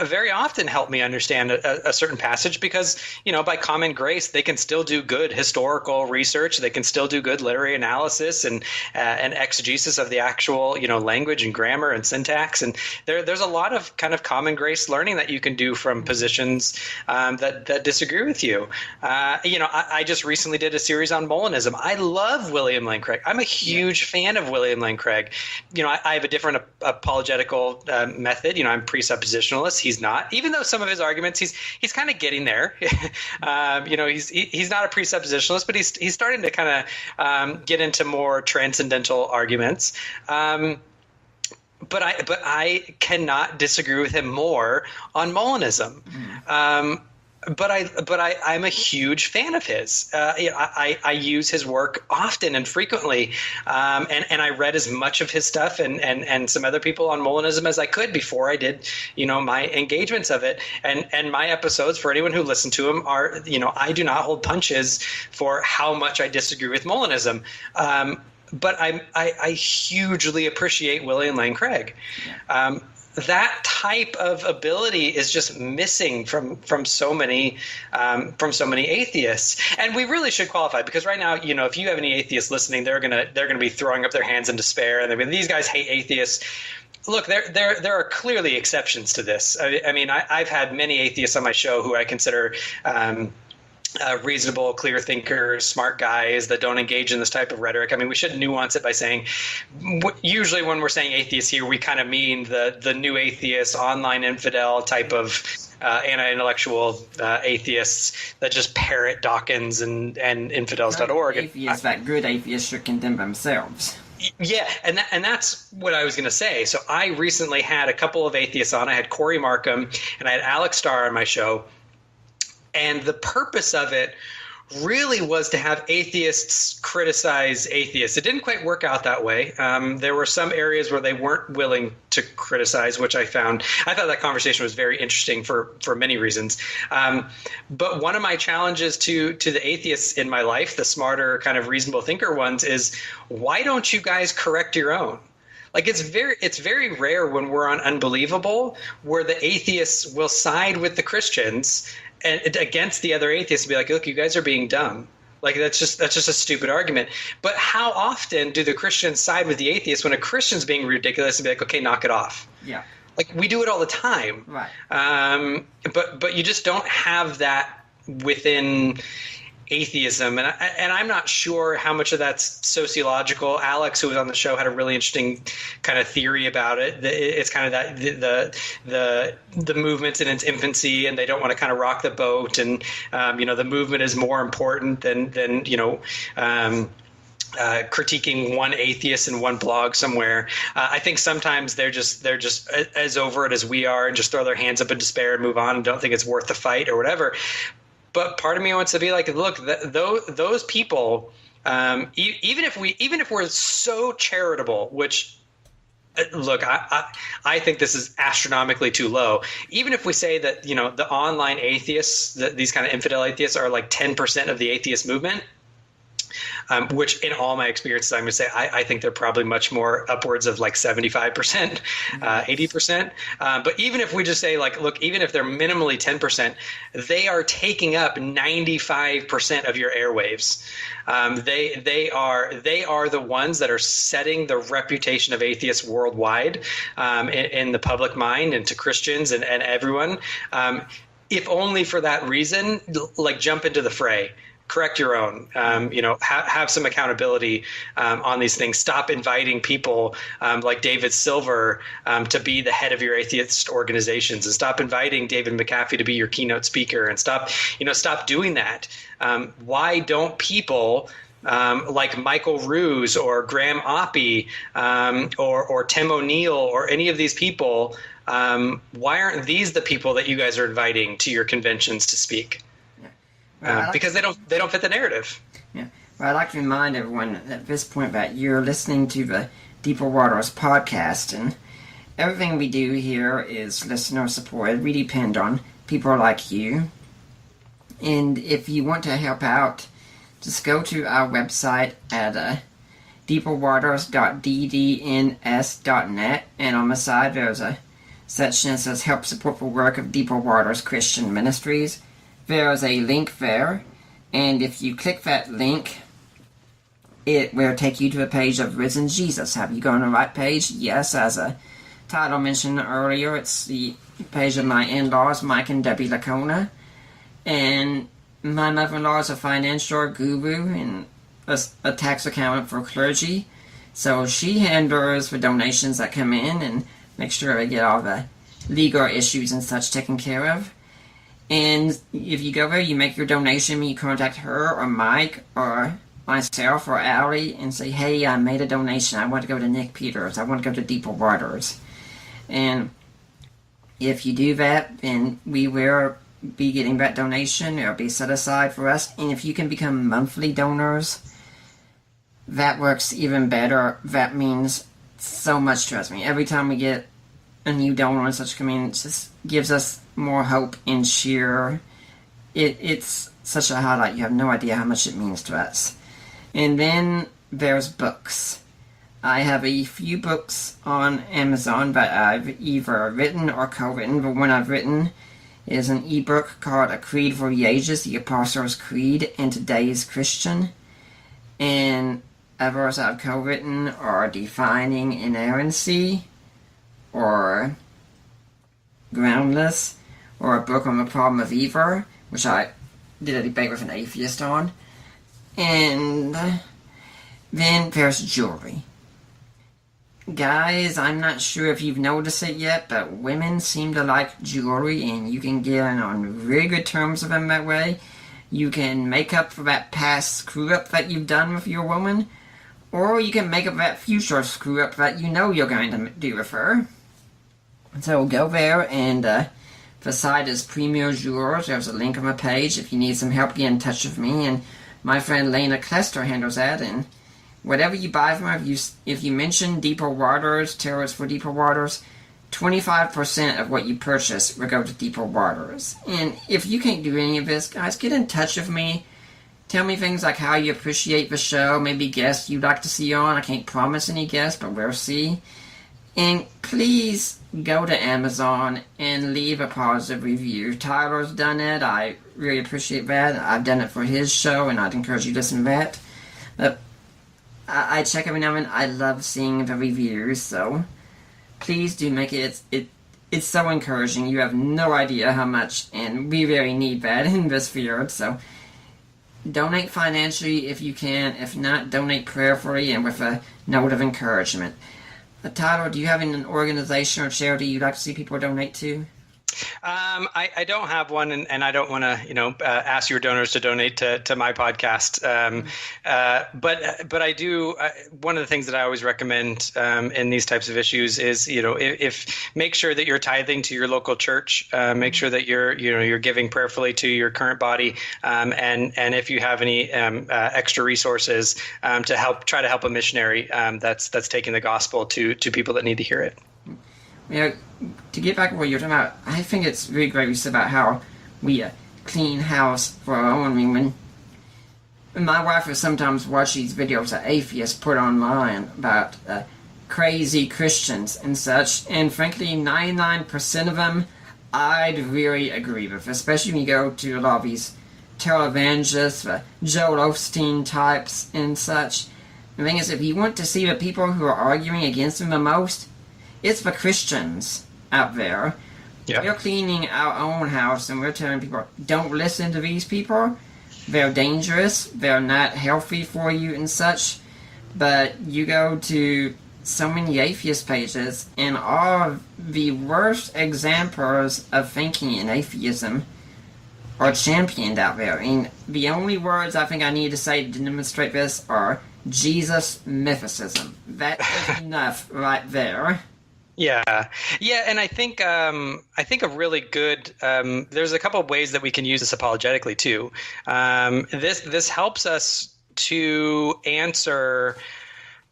very often helped me understand a certain passage because, by common grace, they can still do good historical research. They can still do good literary analysis and exegesis of the actual, language and grammar and syntax. And there's a lot of kind of common grace learning that you can do from positions that disagree with you. I just recently did a series on Molinism. I love William Lane Craig. I'm a huge fan of William Lane Craig. I have a different apologetical method. I'm presuppositionalist. He's not. Even though some of his arguments, he's kind of getting there. He's not a presuppositionalist, but he's starting to kind of get into more transcendental arguments. But I cannot disagree with him more on Molinism. I'm a huge fan of his. I use his work often and frequently, and I read as much of his stuff and some other people on Molinism as I could before I did, my engagements of it. And my episodes, for anyone who listened to them, are, I do not hold punches for how much I disagree with Molinism. But I hugely appreciate William Lane Craig. That type of ability is just missing from so many atheists, and we really should qualify, because right now, if you have any atheists listening, they're gonna be throwing up their hands in despair, and these guys hate atheists. Look, there are clearly exceptions to this. I mean, I've had many atheists on my show who I consider reasonable, clear thinkers, smart guys that don't engage in this type of rhetoric. I mean, we should nuance it by saying, usually when we're saying atheists here, we kind of mean the new atheist, online infidel type of anti-intellectual atheists that just parrot Dawkins and infidels.org. Atheists that good atheists should condemn themselves. Yeah, and that's what I was going to say. So I recently had a couple of atheists on. I had Corey Markham and I had Alex Starr on my show. And the purpose of it really was to have atheists criticize atheists. It didn't quite work out that way. There were some areas where they weren't willing to criticize, which I thought that conversation was very interesting for many reasons. But one of my challenges to the atheists in my life, the smarter kind of reasonable thinker ones, is why don't you guys correct your own? Like, it's very rare when we're on Unbelievable where the atheists will side with the Christians and against the other atheists and be like, look, you guys are being dumb. Like, that's just a stupid argument. But how often do the Christians side with the atheists when a Christian's being ridiculous and be like, okay, knock it off? Yeah. Like, we do it all the time. Right. But you just don't have that within atheism, and I'm not sure how much of that's sociological. Alex, who was on the show, had a really interesting kind of theory about it. It's kind of that the movement's in its infancy, and they don't want to kind of rock the boat, and the movement is more important than critiquing one atheist in one blog somewhere. I think sometimes they're just as over it as we are, and just throw their hands up in despair and move on, and don't think it's worth the fight or whatever. But part of me wants to be like, look, those people, even if we're so charitable, which, look, I think this is astronomically too low. Even if we say that, the online atheists, these kind of infidel atheists, are like 10% of the atheist movement, which in all my experiences, I'm going to say I think they're probably much more upwards of like 75%, 80%. But even if we just say, like, look, even if they're minimally 10%, they are taking up 95% of your airwaves. They are the ones that are setting the reputation of atheists worldwide in the public mind, and to Christians and everyone. If only for that reason, like, jump into the fray. Correct your own, have some accountability on these things. Stop inviting people like David Silver to be the head of your atheist organizations, and stop inviting David McAfee to be your keynote speaker, and stop doing that. Why don't people like Michael Ruse or Graham Oppie or Tim O'Neill or any of these people, why aren't these the people that you guys are inviting to your conventions to speak? Because they don't fit the narrative. Yeah. Well, I'd like to remind everyone at this point that you're listening to the Deeper Waters podcast, and everything we do here is listener supported. We depend on people like you. And if you want to help out, just go to our website at deeperwaters.ddns.net, and on the side there's a section that says Help Support the Work of Deeper Waters Christian Ministries. There's a link there, and if you click that link, it will take you to a page of Risen Jesus. Have you gone on the right page? Yes, as a title mentioned earlier, it's the page of my in-laws, Mike and Debbie Lacona, and my mother-in-law is a financial guru and a tax accountant for clergy, so she handles the donations that come in and makes sure I get all the legal issues and such taken care of. And if you go there, you make your donation, you contact her or Mike or myself or Allie and say, hey, I made a donation. I want to go to Nick Peters. I want to go to Deeper Waters. And if you do that, then we will be getting that donation. It'll be set aside for us. And if you can become monthly donors, that works even better. That means so much to us. I mean, every time we get a new donor in such a community, it just gives us more hope and cheer. It's such a highlight. You have no idea how much it means to us. And then there's books. I have a few books on Amazon that I've either written or co-written. The one I've written is an ebook called A Creed for the Ages, the Apostles' Creed and Today's Christian. And others I've co-written are Defining Inerrancy, or Groundless, or a book on the problem of evil, which I did a debate with an atheist on. And then there's jewelry. Guys, I'm not sure if you've noticed it yet, but women seem to like jewelry, and you can get in on really good terms with them that way. You can make up for that past screw-up that you've done with your woman, or you can make up that future screw-up that you know you're going to do with her. So go there, and the site is Premier Jewelers. There's a link on my page. If you need some help, get in touch with me, and my friend Lena Klester handles that, and whatever you buy from her, if you mention Deeper Waters, Tarot's for Deeper Waters, 25% of what you purchase will go to Deeper Waters. And if you can't do any of this, guys, get in touch with me. Tell me things like how you appreciate the show, maybe guests you'd like to see on. I can't promise any guests, but we'll see. And please go to Amazon and leave a positive review. Tyler's done it. I really appreciate that. I've done it for his show, and I'd encourage you to listen to that. But I check every now and then. I love seeing the reviews, so please do make it. It's so encouraging. You have no idea how much, and we really need that in this field. So donate financially if you can. If not, donate prayerfully and with a note of encouragement. Tyler, do you have an organization or charity you'd like to see people donate to? I don't have one, and I don't want to, ask your donors to donate to my podcast. But I do. One of the things that I always recommend in these types of issues is, if make sure that you're tithing to your local church. Make sure that you're giving prayerfully to your current body, and if you have any extra resources to try to help a missionary that's taking the gospel to people that need to hear it. To get back to what you're talking about, I think it's really great you said about how we clean house for our own. I mean, when my wife will sometimes watch these videos that atheists put online about crazy Christians and such, and frankly, 99% of them I'd really agree with, especially when you go to a lot of these televangelists, Joel Osteen types and such. The thing is, if you want to see the people who are arguing against them the most, it's the Christians out there. Yeah. We're cleaning our own house, and we're telling people, don't listen to these people. They're dangerous. They're not healthy for you and such. But you go to so many atheist pages, and all of the worst examples of thinking in atheism are championed out there. And the only words I think I need to say to demonstrate this are Jesus mythicism. That is enough right there. Yeah, and I think a really good. There's a couple of ways that we can use this apologetically too. This helps us to answer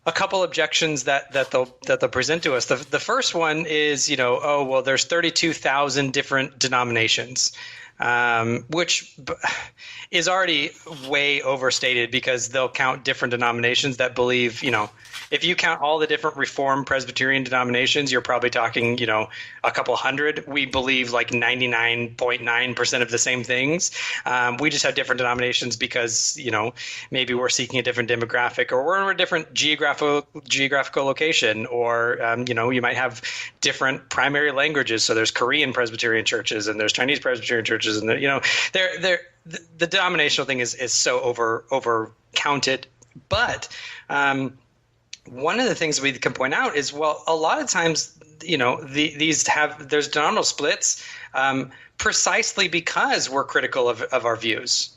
a couple objections that they'll present to us. The first one is, there's 32,000 different denominations, which is already way overstated, because they'll count different denominations that believe, if you count all the different Reformed Presbyterian denominations, you're probably talking, a couple hundred. We believe like 99.9% of the same things. We just have different denominations because, maybe we're seeking a different demographic, or we're in a different geographical location, or, you might have different primary languages. So there's Korean Presbyterian churches, and there's Chinese Presbyterian churches, and the denominational thing is so over counted. But one of the things we can point out is, well, a lot of times, there's denominational splits precisely because we're critical of our views.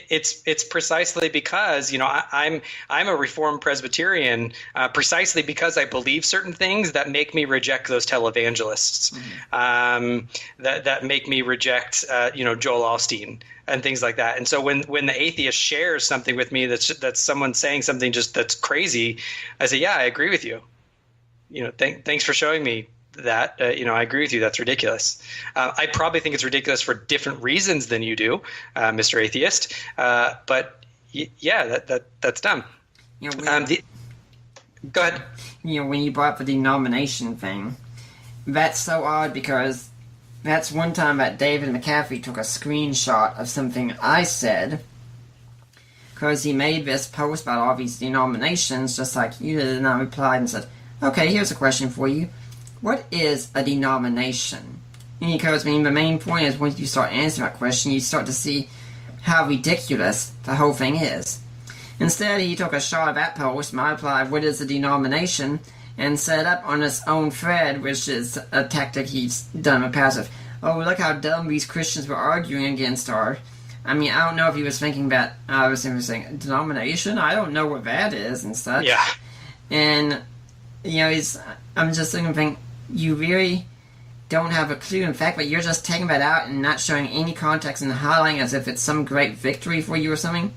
It's precisely because I'm a Reformed Presbyterian precisely because I believe certain things that make me reject those televangelists, that make me reject Joel Osteen and things like that. And so when the atheist shares something with me that's someone saying something just that's crazy, I say, yeah, I agree with you. Thanks for showing me that. I agree with you. That's ridiculous. I probably think it's ridiculous for different reasons than you do, Mr. Atheist. But yeah, that's dumb. Go ahead. When you brought up the denomination thing, that's so odd because that's one time that David McAfee took a screenshot of something I said because he made this post about all these denominations just like you did, and I replied and said, okay, here's a question for you. What is a denomination? And because the main point is once you start answering that question, you start to see how ridiculous the whole thing is. Instead, he took a shot of that post, and I replied, what is a denomination? And set up on his own thread, which is a tactic he's done in the past. Oh, look how dumb these Christians were arguing against our... I don't know if he was thinking that I was saying denomination. I don't know what that is and such. Yeah. And I'm just thinking, you really don't have a clue. In fact, but you're just taking that out and not showing any context and highlighting as if it's some great victory for you or something.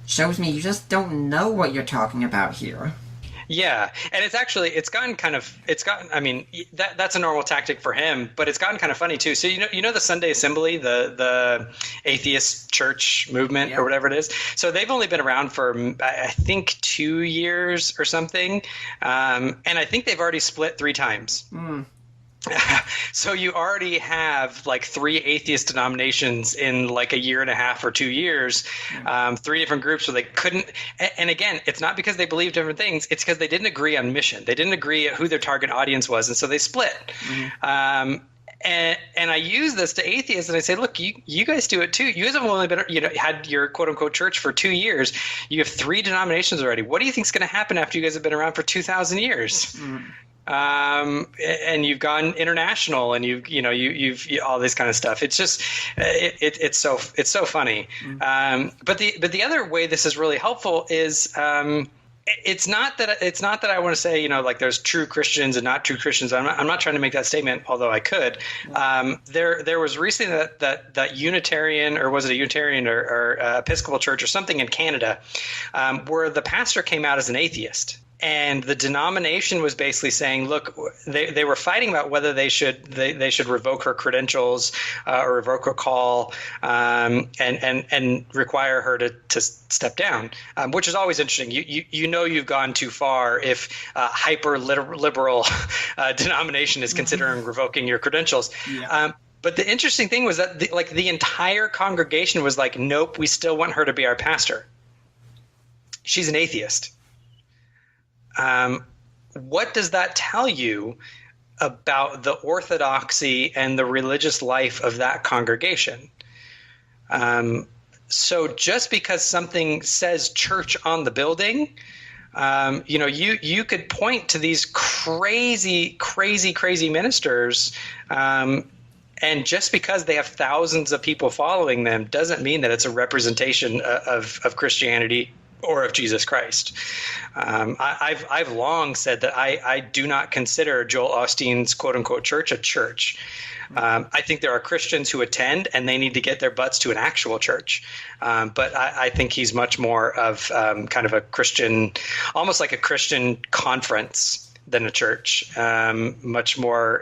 Shows me you just don't know what you're talking about here. Yeah, and that's a normal tactic for him, but it's gotten kind of funny too. So the Sunday Assembly, the atheist church movement, or whatever it is. So they've only been around for I think 2 years or something, and I think they've already split 3 times. So you already have like 3 atheist denominations in like a year and a half or 2 years, 3 different groups where they couldn't. And again, it's not because they believe different things. It's because they didn't agree on mission. They didn't agree who their target audience was. And so they split. And I use this to atheists and I say, look, you guys do it too. You guys have only been, had your quote unquote church for 2 years. You have 3 denominations already. What do you think is going to happen after you guys have been around for 2,000 years? And you've gone international, and you've all this kind of stuff. It's just it's so funny. But the other way this is really helpful is it's not that I want to say like there's true Christians and not true Christians. I'm not trying to make that statement, although I could. There was recently that Unitarian, or was it a Unitarian or Episcopal church or something in Canada, where the pastor came out as an atheist. And the denomination was basically saying, look, they were fighting about whether they should revoke her credentials or revoke her call and require her to step down, which is always interesting. You've gone too far if hyper liberal denomination is considering revoking your credentials. Yeah. But the interesting thing was that the entire congregation was like, nope, we still want her to be our pastor. She's an atheist. What does that tell you about the orthodoxy and the religious life of that congregation? So just because something says church on the building, you could point to these crazy ministers, and just because they have thousands of people following them doesn't mean that it's a representation of Christianity or of Jesus Christ. I've long said that I do not consider Joel Osteen's quote unquote church a church. I think there are Christians who attend and they need to get their butts to an actual church. But I think he's much more of kind of a Christian, almost like a Christian conference than a church. Much more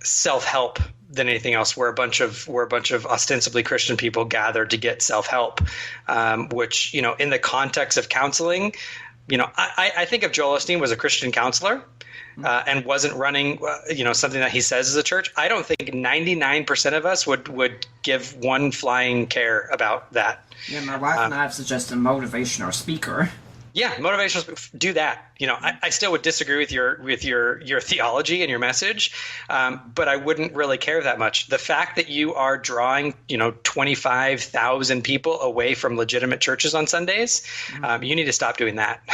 self-help than anything else. We're a bunch of ostensibly Christian people gathered to get self-help, which, in the context of counseling, I think if Joel Osteen was a Christian counselor and wasn't running, something that he says is a church, I don't think 99% of us would give one flying care about that. Yeah, my wife and I have suggested a motivational speaker. Yeah, motivational. Do that. I still would disagree with your theology and your message, but I wouldn't really care that much. The fact that you are drawing 25,000 people away from legitimate churches on Sundays, you need to stop doing that.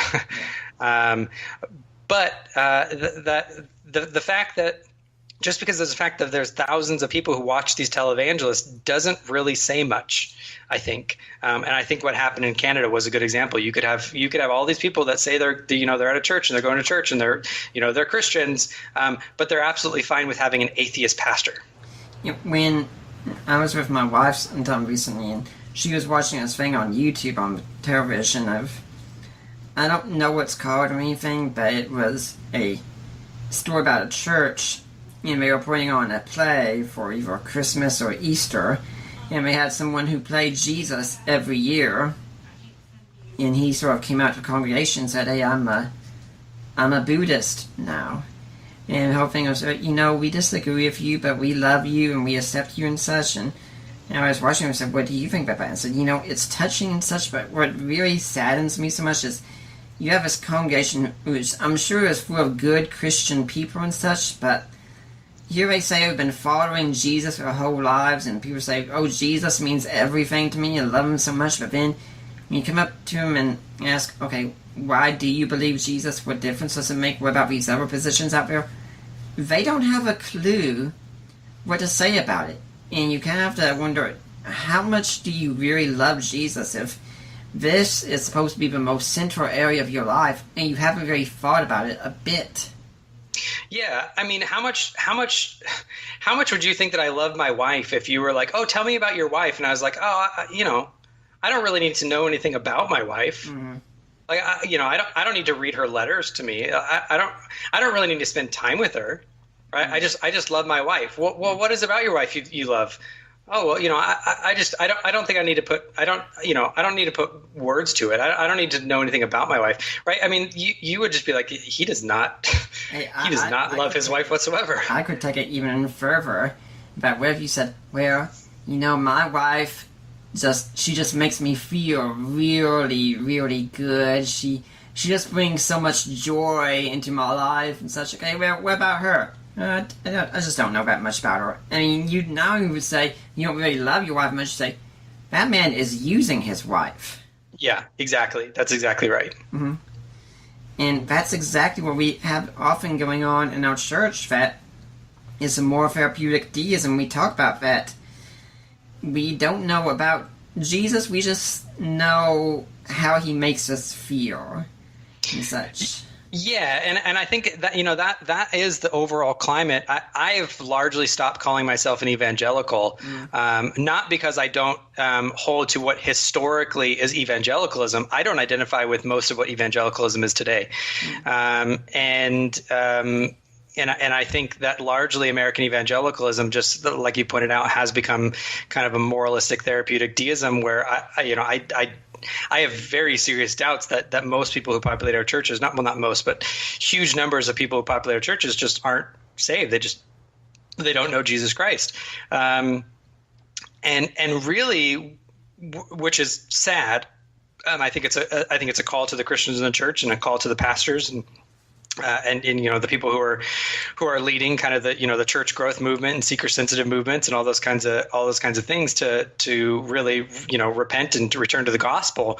But the fact that just because of the fact that there's thousands of people who watch these televangelists doesn't really say much, I think. And I think what happened in Canada was a good example. You could have all these people that say they're at a church and they're going to church and they're Christians, but they're absolutely fine with having an atheist pastor. When I was with my wife sometime recently, and she was watching this thing on YouTube on television I don't know what's called or anything, but it was a story about a church, and they were putting on a play for either Christmas or Easter, and they had someone who played Jesus every year, and he sort of came out to the congregation and said, "Hey, I'm a Buddhist now." And the whole thing was, we disagree with you, but we love you and we accept you and such. And I was watching him and said, "What do you think about that?" And I said, it's touching and such, but what really saddens me so much is you have this congregation which I'm sure is full of good Christian people and such, but here they say they've been following Jesus their whole lives, and people say, "Oh, Jesus means everything to me, I love him so much," but then when you come up to him and ask, "Okay, why do you believe Jesus? What difference does it make? What about these other positions out there?" They don't have a clue what to say about it. And you kind of have to wonder, how much do you really love Jesus if this is supposed to be the most central area of your life and you haven't really thought about it a bit? Yeah, I mean, how much would you think that I love my wife if you were like, "Oh, tell me about your wife," and I was like, "Oh, I don't really need to know anything about my wife." Mm-hmm. Like, I don't need to read her letters to me. I don't really need to spend time with her, right? Mm-hmm. I just love my wife. Well, what is about your wife you love? Oh, well, I don't think I need to put, I don't need to put words to it. I don't need to know anything about my wife, right? I mean, you would just be like, he does not love his wife whatsoever. I could take it even further. But what if you said, "Well, my wife, she just makes me feel really, really good. She just brings so much joy into my life and such." Okay, well, what about her? I just don't know that much about her. I mean, you would say you don't really love your wife much. You say, that man is using his wife. Yeah, exactly. That's exactly right. Mm-hmm. And that's exactly what we have often going on in our church. That is a more therapeutic deism. We talk about that. We don't know about Jesus. We just know how he makes us feel and such. Yeah, and I think that that is the overall climate. I have largely stopped calling myself an evangelical, not because I don't hold to what historically is evangelicalism. I don't identify with most of what evangelicalism is today, and I think that largely American evangelicalism, just like you pointed out, has become kind of a moralistic therapeutic deism where I have very serious doubts that most people who populate our churches, not most, but huge numbers of people who populate our churches just aren't saved. They don't know Jesus Christ. And really, which is sad. I think it's a call to the Christians in the church and a call to the pastors and the people who are leading kind of the church growth movement and seeker sensitive movements and all those kinds of things to really repent and to return to the gospel.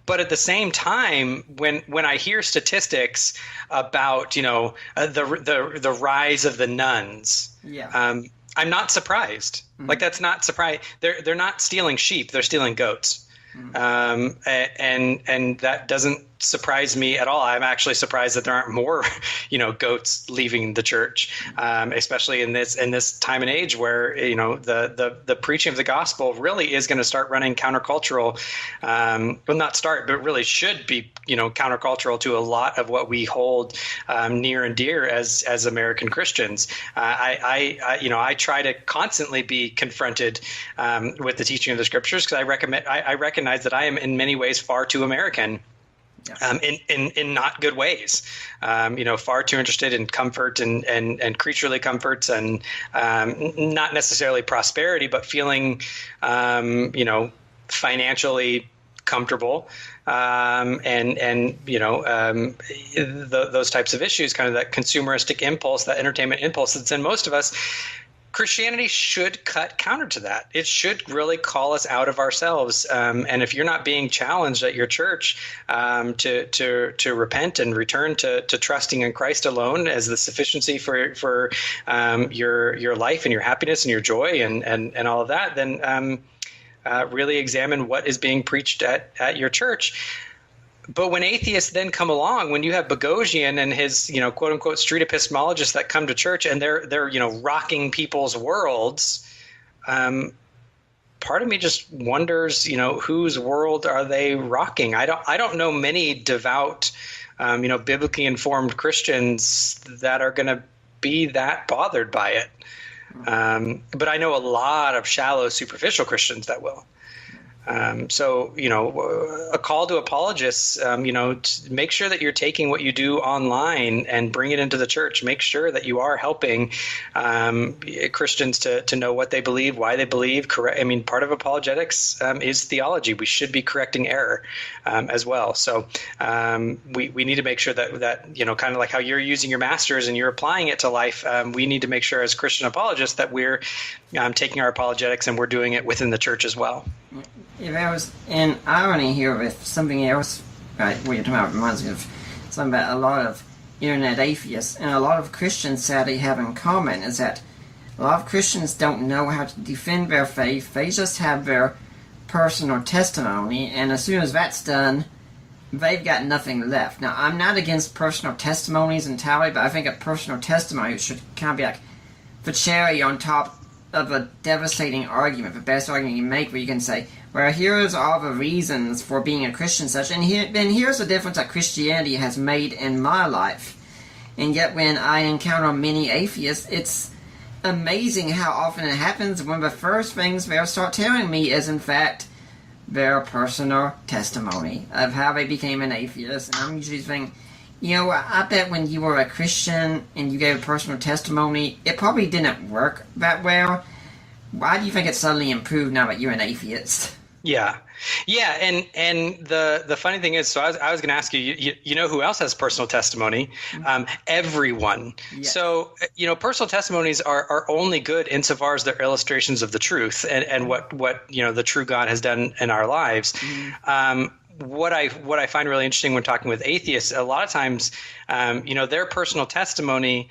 But at the same time, when I hear statistics about the rise of the nuns, I'm not surprised. Mm-hmm. Like, that's not surprising. They're not stealing sheep; they're stealing goats. Mm-hmm. And that doesn't surprise me at all. I'm actually surprised that there aren't more, goats leaving the church, especially in this time and age where the preaching of the gospel really is going to start running countercultural. Well, not start, but really should be countercultural to a lot of what we hold near and dear as American Christians. I try to constantly be confronted with the teaching of the scriptures because I recognize that I am in many ways far too American. In not good ways, far too interested in comfort and creaturely comforts and not necessarily prosperity, but feeling, financially comfortable those types of issues, kind of that consumeristic impulse, that entertainment impulse that's in most of us. Christianity should cut counter to that. It should really call us out of ourselves. And if you're not being challenged at your church to repent and return to trusting in Christ alone as the sufficiency for your life and your happiness and your joy and all of that, then really examine what is being preached at your church. But when atheists then come along, when you have Boghossian and his, quote unquote street epistemologists that come to church and they're rocking people's worlds, part of me just wonders, whose world are they rocking? I don't know many devout, biblically informed Christians that are going to be that bothered by it. But I know a lot of shallow, superficial Christians that will. So, a call to apologists, to make sure that you're taking what you do online and bring it into the church. Make sure that you are helping Christians to know what they believe, why they believe. Correct. I mean, part of apologetics is theology. We should be correcting error as well. So we need to make sure that kind of like how you're using your master's and you're applying it to life. We need to make sure as Christian apologists that we're taking our apologetics and we're doing it within the church as well. If I was in irony here with something else, right, what you're talking about reminds me of something about a lot of internet atheists and a lot of Christians sadly have in common is that a lot of Christians don't know how to defend their faith. They just have their personal testimony, and as soon as that's done, they've got nothing left. Now, I'm not against personal testimonies entirely, but I think a personal testimony should kind of be like the cherry on top of a devastating argument, the best argument you make, where you can say, well, here's all the reasons for being a Christian such, and here's the difference that Christianity has made in my life. And yet when I encounter many atheists, it's amazing how often it happens when the first things they'll start telling me is, in fact, their personal testimony of how they became an atheist. And I'm usually thinking, I bet when you were a Christian and you gave a personal testimony, it probably didn't work that well. Why do you think it suddenly improved now that you're an atheist? Yeah, and the funny thing is, so I was going to ask you, you know who else has personal testimony? Everyone. Yes. So, personal testimonies are only good insofar as they're illustrations of the truth and what the true God has done in our lives. What I find really interesting when talking with atheists, a lot of times, their personal testimony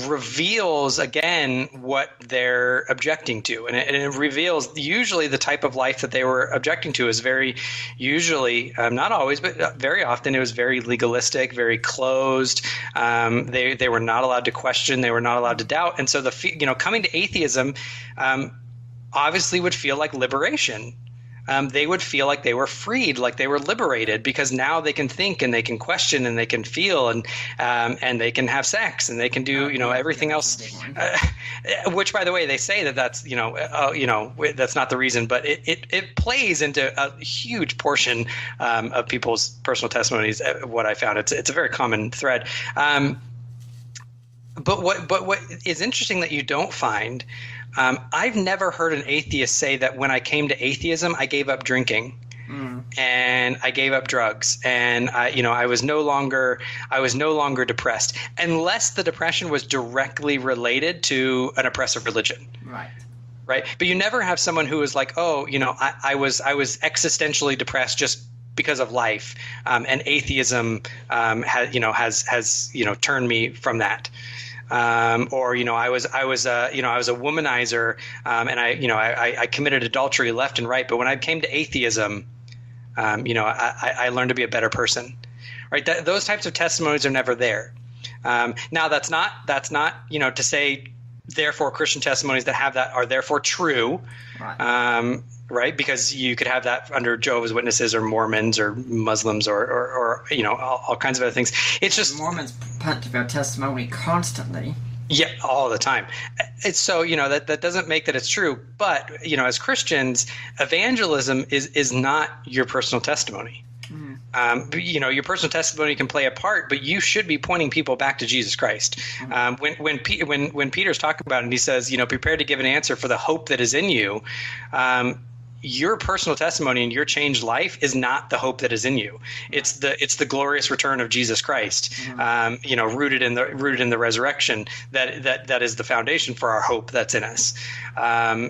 reveals again what they're objecting to, and it reveals usually the type of life that they were objecting to is very usually not always, but very often it was very legalistic, very closed. They were not allowed to question, they were not allowed to doubt, and so coming to atheism obviously would feel like liberation. They would feel like they were freed, like they were liberated, because now they can think and they can question and they can feel and they can have sex and they can do everything else. Which, by the way, they say that's that's not the reason, but it plays into a huge portion of people's personal testimonies. What I found, it's a very common thread. But what is interesting that you don't find. I've never heard an atheist say that when I came to atheism, I gave up drinking and I gave up drugs and I was no longer depressed, unless the depression was directly related to an oppressive religion. Right. But you never have someone who is like, I was existentially depressed just because of life, and atheism has turned me from that. Or I was a womanizer, and I committed adultery left and right. But when I came to atheism, I learned to be a better person. Right? Those types of testimonies are never there. Now that's not to say therefore Christian testimonies that have that are therefore true. Right? Because you could have that under Jehovah's Witnesses or Mormons or Muslims or all kinds of other things. It's just Mormons punt their testimony constantly. Yeah, all the time. It's so that doesn't make that it's true. But as Christians, evangelism is not your personal testimony. Your personal testimony can play a part, but you should be pointing people back to Jesus Christ. When Peter's talking about it, and he says, prepare to give an answer for the hope that is in you. your personal testimony and your changed life is not the hope that is in you. It's the glorious return of Jesus Christ, rooted in the resurrection. That is the foundation for our hope that's in us.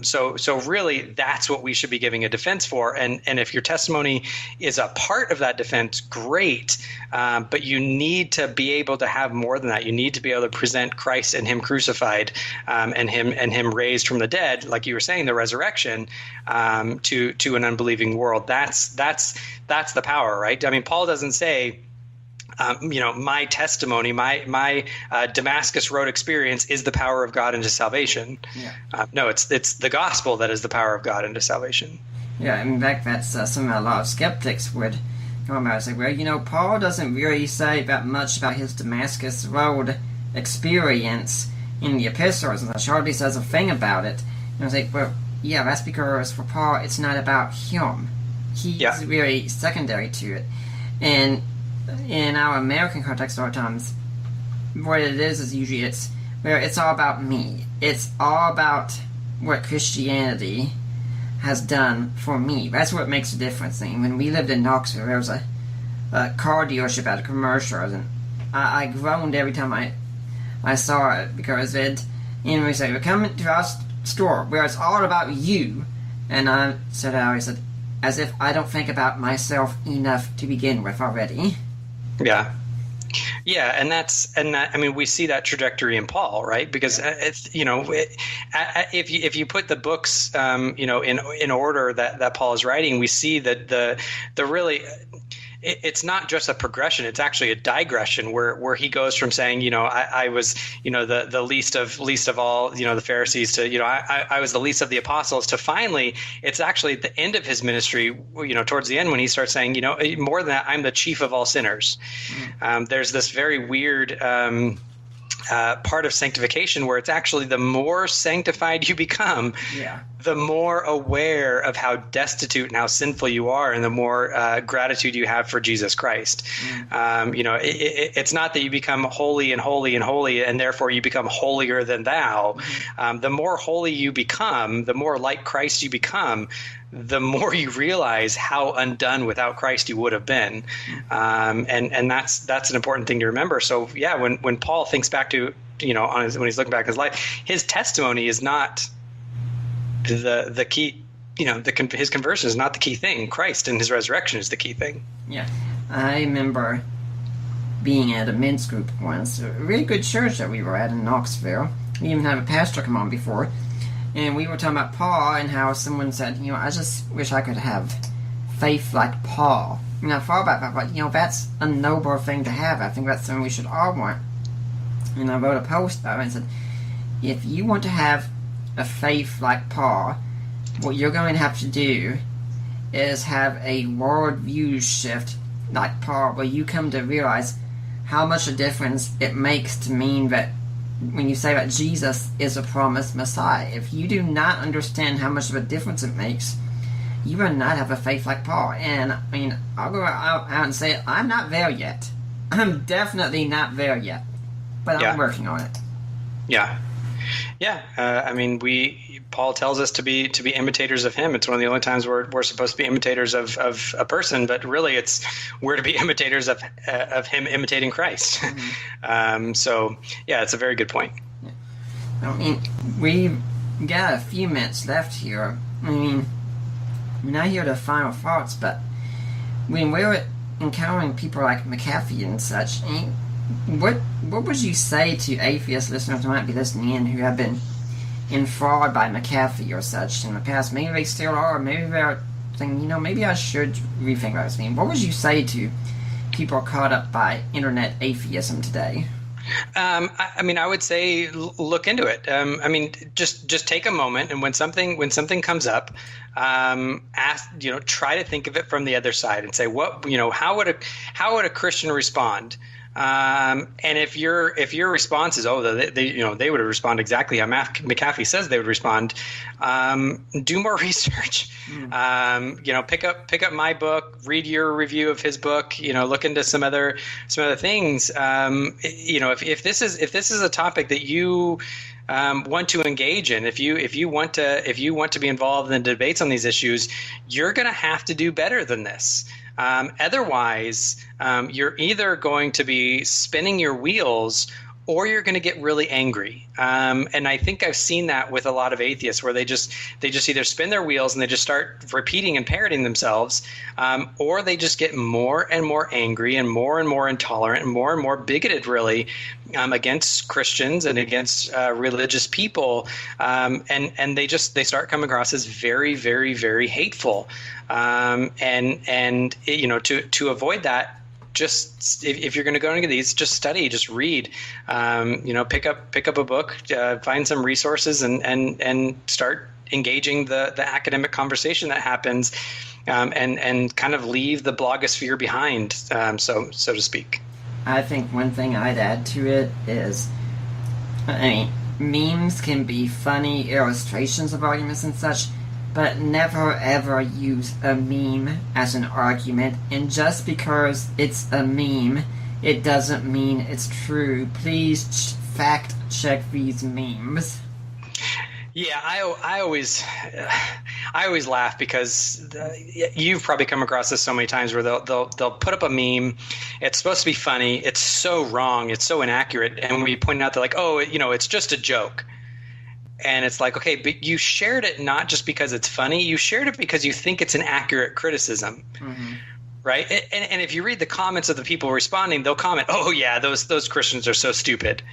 So really, that's what we should be giving a defense for. And if your testimony is a part of that defense, great. But you need to be able to have more than that. You need to be able to present Christ and Him crucified, and Him raised from the dead, like you were saying, the resurrection, to an unbelieving world. That's the power, right? I mean, Paul doesn't say, my testimony, my Damascus Road experience is the power of God into salvation. Yeah. No, it's the gospel that is the power of God into salvation. Yeah, in fact, that's something a lot of skeptics would come about and say, well, Paul doesn't really say much about his Damascus Road experience in the epistles, and he hardly says a thing about it. And I was like, well, yeah, that's because for Paul, it's not about him. He's really secondary to it. And in our American context, a lot of times, what it is usually it's all about me. It's all about what Christianity has done for me. That's what makes a difference. And when we lived in Knoxville, there was a car dealership at a commercial, and I groaned every time I saw it, because we said, we're coming to our store where it's all about you. And I said, as if I don't think about myself enough to begin with already. Yeah. Yeah, and we see that trajectory in Paul, right? Because if you put the books in order that Paul is writing, we see that the really, it's not just a progression, it's actually a digression where he goes from saying, I was, the least of all, the Pharisees, to, I was the least of the apostles, to finally, it's actually at the end of his ministry, towards the end, when he starts saying, more than that, I'm the chief of all sinners. There's this very weird part of sanctification where it's actually the more sanctified you become, the more aware of how destitute and how sinful you are, and the more gratitude you have for Jesus Christ. It's not that you become holy and holy and holy, and therefore you become holier than thou. The more holy you become, the more like Christ you become, the more you realize how undone without Christ you would have been. And that's an important thing to remember. So yeah, when Paul thinks back to, when he's looking back at his life, his testimony is not the key, his conversion is not the key thing. Christ and his resurrection is the key thing. Yeah. I remember being at a men's group once, a really good church that we were at in Knoxville. We even had a pastor come on before. And we were talking about Paul and how someone said, I just wish I could have faith like Paul. I thought about that, but, that's a noble thing to have. I think that's something we should all want. And I wrote a post about it and said, if you want to have a faith like Paul, what you're going to have to do is have a worldview shift like Paul, where you come to realize how much a difference it makes to mean that when you say that Jesus is a promised Messiah, if you do not understand how much of a difference it makes, you will not have a faith like Paul. And I'll go out and say I'm not there yet. I'm definitely not there yet, but I'm working on it. Yeah. Paul tells us to be imitators of him. It's one of the only times we're supposed to be imitators of a person, but really we're to be imitators of him imitating Christ. Mm-hmm. So yeah, it's a very good point. We've got a few minutes left here. We're not here to final thoughts, but when we're encountering people like McAfee and such, what would you say to atheist listeners who might be listening in who have been enthralled by McAfee or such in the past? Maybe they still are, maybe they're thinking, maybe I should rethink what I mean. What would you say to people caught up by internet atheism today? I would say look into it. Just take a moment, and when something comes up, try to think of it from the other side and say, how would a Christian respond? And if your response is, they would respond exactly how McAfee says they would respond, do more research. Pick up my book, read your review of his book, look into some other things. If this is a topic that you want to engage in. If you want to be involved in debates on these issues, you're going to have to do better than this. Otherwise, you're either going to be spinning your wheels, or you're going to get really angry. And I think I've seen that with a lot of atheists, where they just either spin their wheels and they just start repeating and parroting themselves, or they just get more and more angry and more intolerant and more bigoted, really, against Christians and against religious people. And they start coming across as very, very, very hateful. And you know, to avoid that, just if you're going to go into these, just study, just read, you know, pick up a book, find some resources, and start engaging the academic conversation that happens, and kind of leave the blogosphere behind, so to speak. I think one thing I'd add to it is, I mean, memes can be funny illustrations of arguments and such, but never ever use a meme as an argument. And just because it's a meme, it doesn't mean it's true. Please fact check these memes. Yeah, I always laugh because you've probably come across this so many times where they'll put up a meme. It's supposed to be funny. It's so wrong. It's so inaccurate. And when we point out, they're like, oh, you know, it's just a joke. And it's like, okay, but you shared it not just because it's funny. You shared it because you think it's an accurate criticism, right? And if you read the comments of the people responding, they'll comment, oh, yeah, those Christians are so stupid.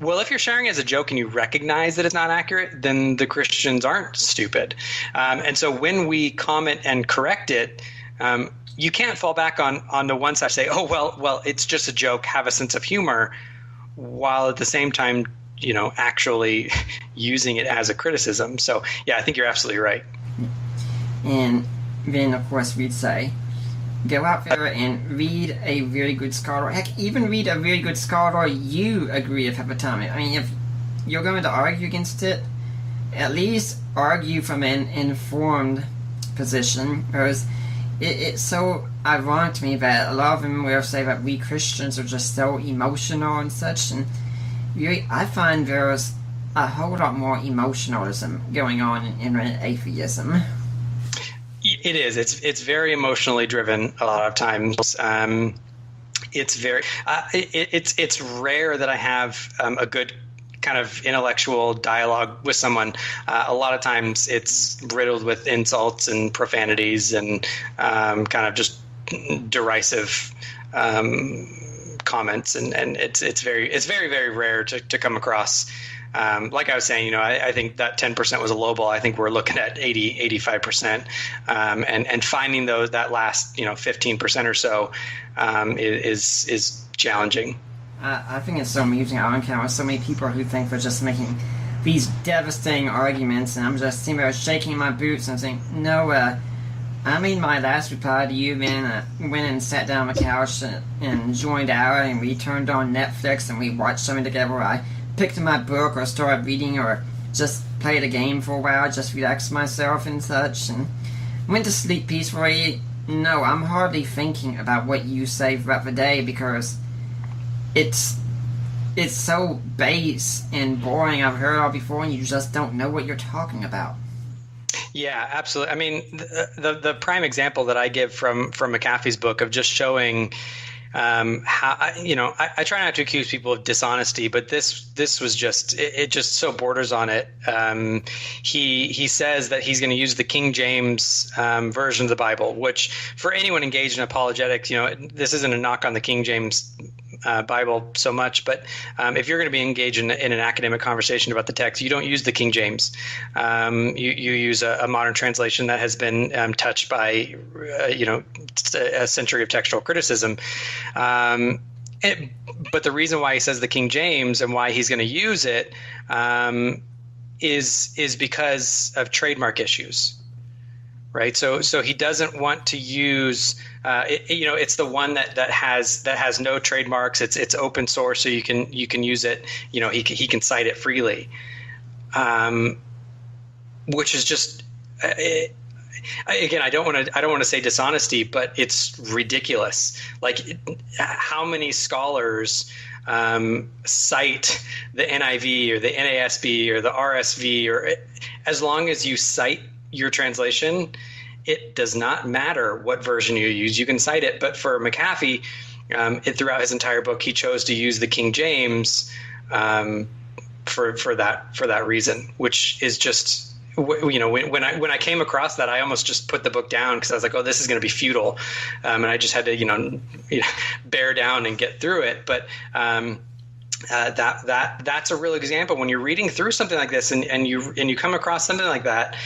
Well, if you're sharing it as a joke and you recognize that it's not accurate, then the Christians aren't stupid. And so when we comment and correct it, you can't fall back on the one side, say, oh, well, it's just a joke, have a sense of humor, while at the same time, you know, actually using it as a criticism. So, yeah, I think you're absolutely right. And then, of course, we'd say, go out there and read a very good scholar. Heck, even read a very good scholar you agree with hepatamic. I mean, if you're going to argue against it, at least argue from an informed position. Because it's so ironic to me that a lot of them will say that we Christians are just so emotional and such, and really, I find there's a whole lot more emotionalism going on in atheism. It is. It's very emotionally driven a lot of times. It's very. It's rare that I have a good kind of intellectual dialogue with someone. A lot of times it's riddled with insults and profanities and kind of just derisive comments, and it's very, very rare to come across. Like I was saying, you know, I think that 10% was a low ball. I think we're looking at 85%, and finding that last, you know, 15% or so is challenging. I think it's so amusing. I encounter so many people who think they're just making these devastating arguments, and I'm just sitting there shaking my boots and saying, no, I made my last reply to you, then went and sat down on the couch and joined out, and we turned on Netflix and we watched something together. I picked up my book or started reading or just played a game for a while, just relaxed myself and such, and went to sleep peacefully. No, I'm hardly thinking about what you say throughout the day because it's so base and boring. I've heard it all before, and you just don't know what you're talking about. Yeah, absolutely. I mean, the prime example that I give from McAfee's book of just showing how, you know, I try not to accuse people of dishonesty, but this was just it just so borders on it. He says that he's going to use the King James version of the Bible, which for anyone engaged in apologetics, you know, this isn't a knock on the King James Bible so much, but if you're going to be engaged in an academic conversation about the text, you don't use the King James. You use a modern translation that has been touched by you know, a century of textual criticism. But the reason why he says the King James and why he's going to use it is because of trademark issues. Right, so he doesn't want to use, you know, it's the one that has no trademarks. It's open source, so you can use it. You know, he can cite it freely, which is just, again, I don't want to say dishonesty, but it's ridiculous. Like, how many scholars cite the NIV or the NASB or the RSV, or as long as you cite your translation, it does not matter what version you use. You can cite it, but for McAfee, throughout his entire book, he chose to use the King James for that reason, which is just, when I came across that, I almost just put the book down because I was like, oh, this is going to be futile, and I just had to bear down and get through it. But that's a real example when you're reading through something like this and you come across something like that.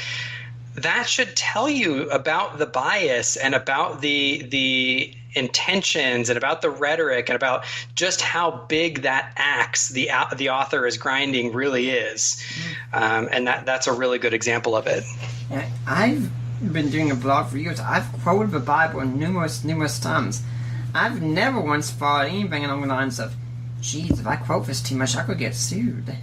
That should tell you about the bias and about the intentions and about the rhetoric and about just how big that axe the author is grinding really is. And that's a really good example of it. I've been doing a blog for years. I've quoted the Bible numerous times. I've never once thought anything along the lines of, geez, if I quote this too much, I could get sued.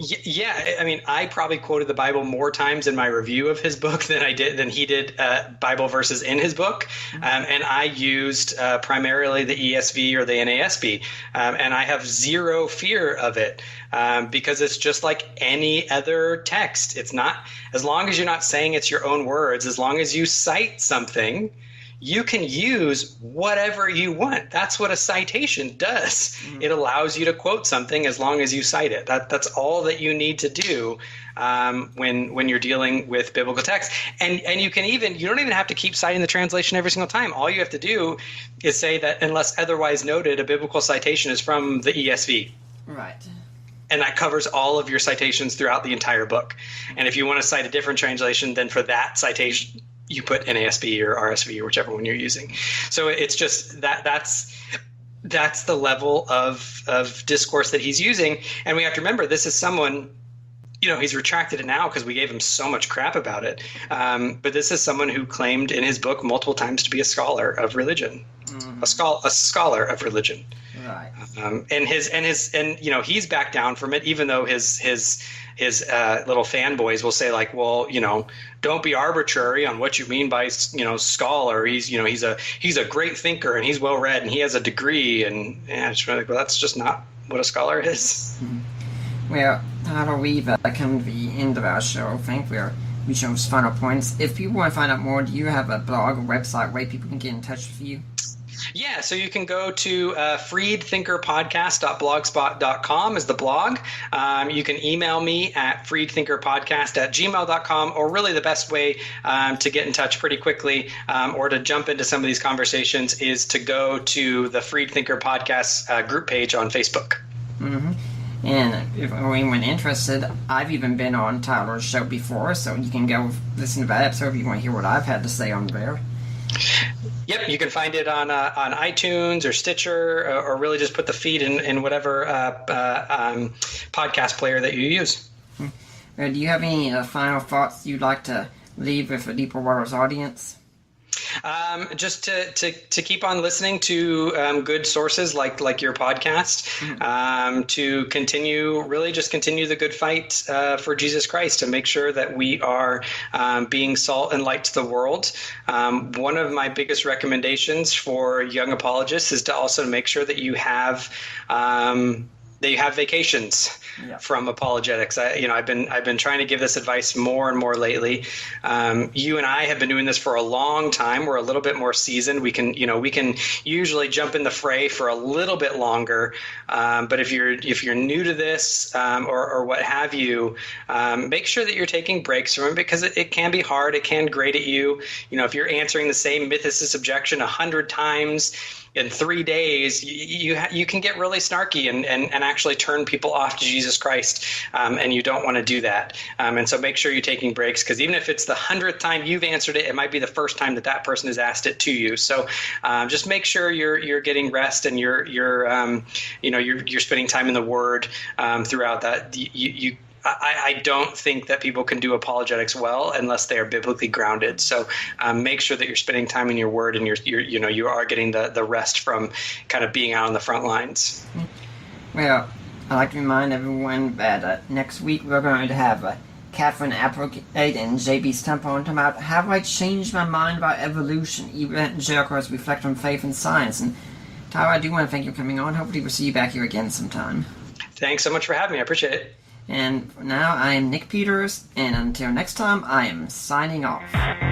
Yeah, I mean, I probably quoted the Bible more times in my review of his book than he did Bible verses in his book, and I used primarily the ESV or the NASB, and I have zero fear of it because it's just like any other text. It's not, as long as you're not saying it's your own words, as long as you cite something, you can use whatever you want. That's what a citation does. It allows you to quote something as long as you cite it. That's all that you need to do when you're dealing with biblical text. And you don't even have to keep citing the translation every single time. All you have to do is say that unless otherwise noted, a biblical citation is from the ESV. Right. And that covers all of your citations throughout the entire book. And if you want to cite a different translation, then for that citation, you put NASB or RSV or whichever one you're using. So it's just that's the level of discourse that he's using. And we have to remember, this is someone, he's retracted it now because we gave him so much crap about it. But this is someone who claimed in his book multiple times to be a scholar of religion, a scholar of religion. Right. And he's backed down from it, even though his little fanboys will say, like, well, don't be arbitrary on what you mean by, scholar. He's a great thinker and he's well read and he has a degree. And it's really, well, that's just not what a scholar is. Well, that'll we come to the end of our show. I think we're reaching those final points. If people want to find out more, do you have a blog or website where people can get in touch with you? Yeah, so you can go to freedthinkerpodcast.blogspot.com is the blog. You can email me at freedthinkerpodcast@gmail.com, or really the best way to get in touch pretty quickly or to jump into some of these conversations is to go to the Freed Thinker Podcast group page on Facebook. Mm-hmm. And if anyone interested, I've even been on Tyler's show before, so you can go listen to that episode if you want to hear what I've had to say on there. Yep, you can find it on iTunes or Stitcher, or really just put the feed in whatever podcast player that you use. Do you have any final thoughts you'd like to leave with the Deeper Waters audience? Just to keep on listening to good sources like your podcast, to continue the good fight for Jesus Christ, to make sure that we are being salt and light to the world. One of my biggest recommendations for young apologists is to also make sure that you have vacations from apologetics. I've been trying to give this advice more and more lately. You and I have been doing this for a long time. We're a little bit more seasoned. We can usually jump in the fray for a little bit longer. But if you're new to this or what have you, make sure that you're taking breaks from it, because it can be hard. It can grate at you. If you're answering the same mythicist objection 100 times in 3 days, you can get really snarky and actually turn people off to Jesus Christ, and you don't want to do that. And so make sure you're taking breaks, because even if it's the 100th time you've answered it, it might be the first time that person has asked it to you. So just make sure you're getting rest and you're spending time in the Word throughout that. I don't think that people can do apologetics well unless they are biblically grounded. So make sure that you're spending time in your Word and you are getting the rest from kind of being out on the front lines. Well, I'd like to remind everyone that next week we're going to have Catherine Applegate and J.B. Stumpo talking about how I changed my mind about evangelicals reflect on faith and science. And Tyler, I do want to thank you for coming on. Hopefully we'll see you back here again sometime. Thanks so much for having me. I appreciate it. And now I am Nick Peters, and until next time, I am signing off.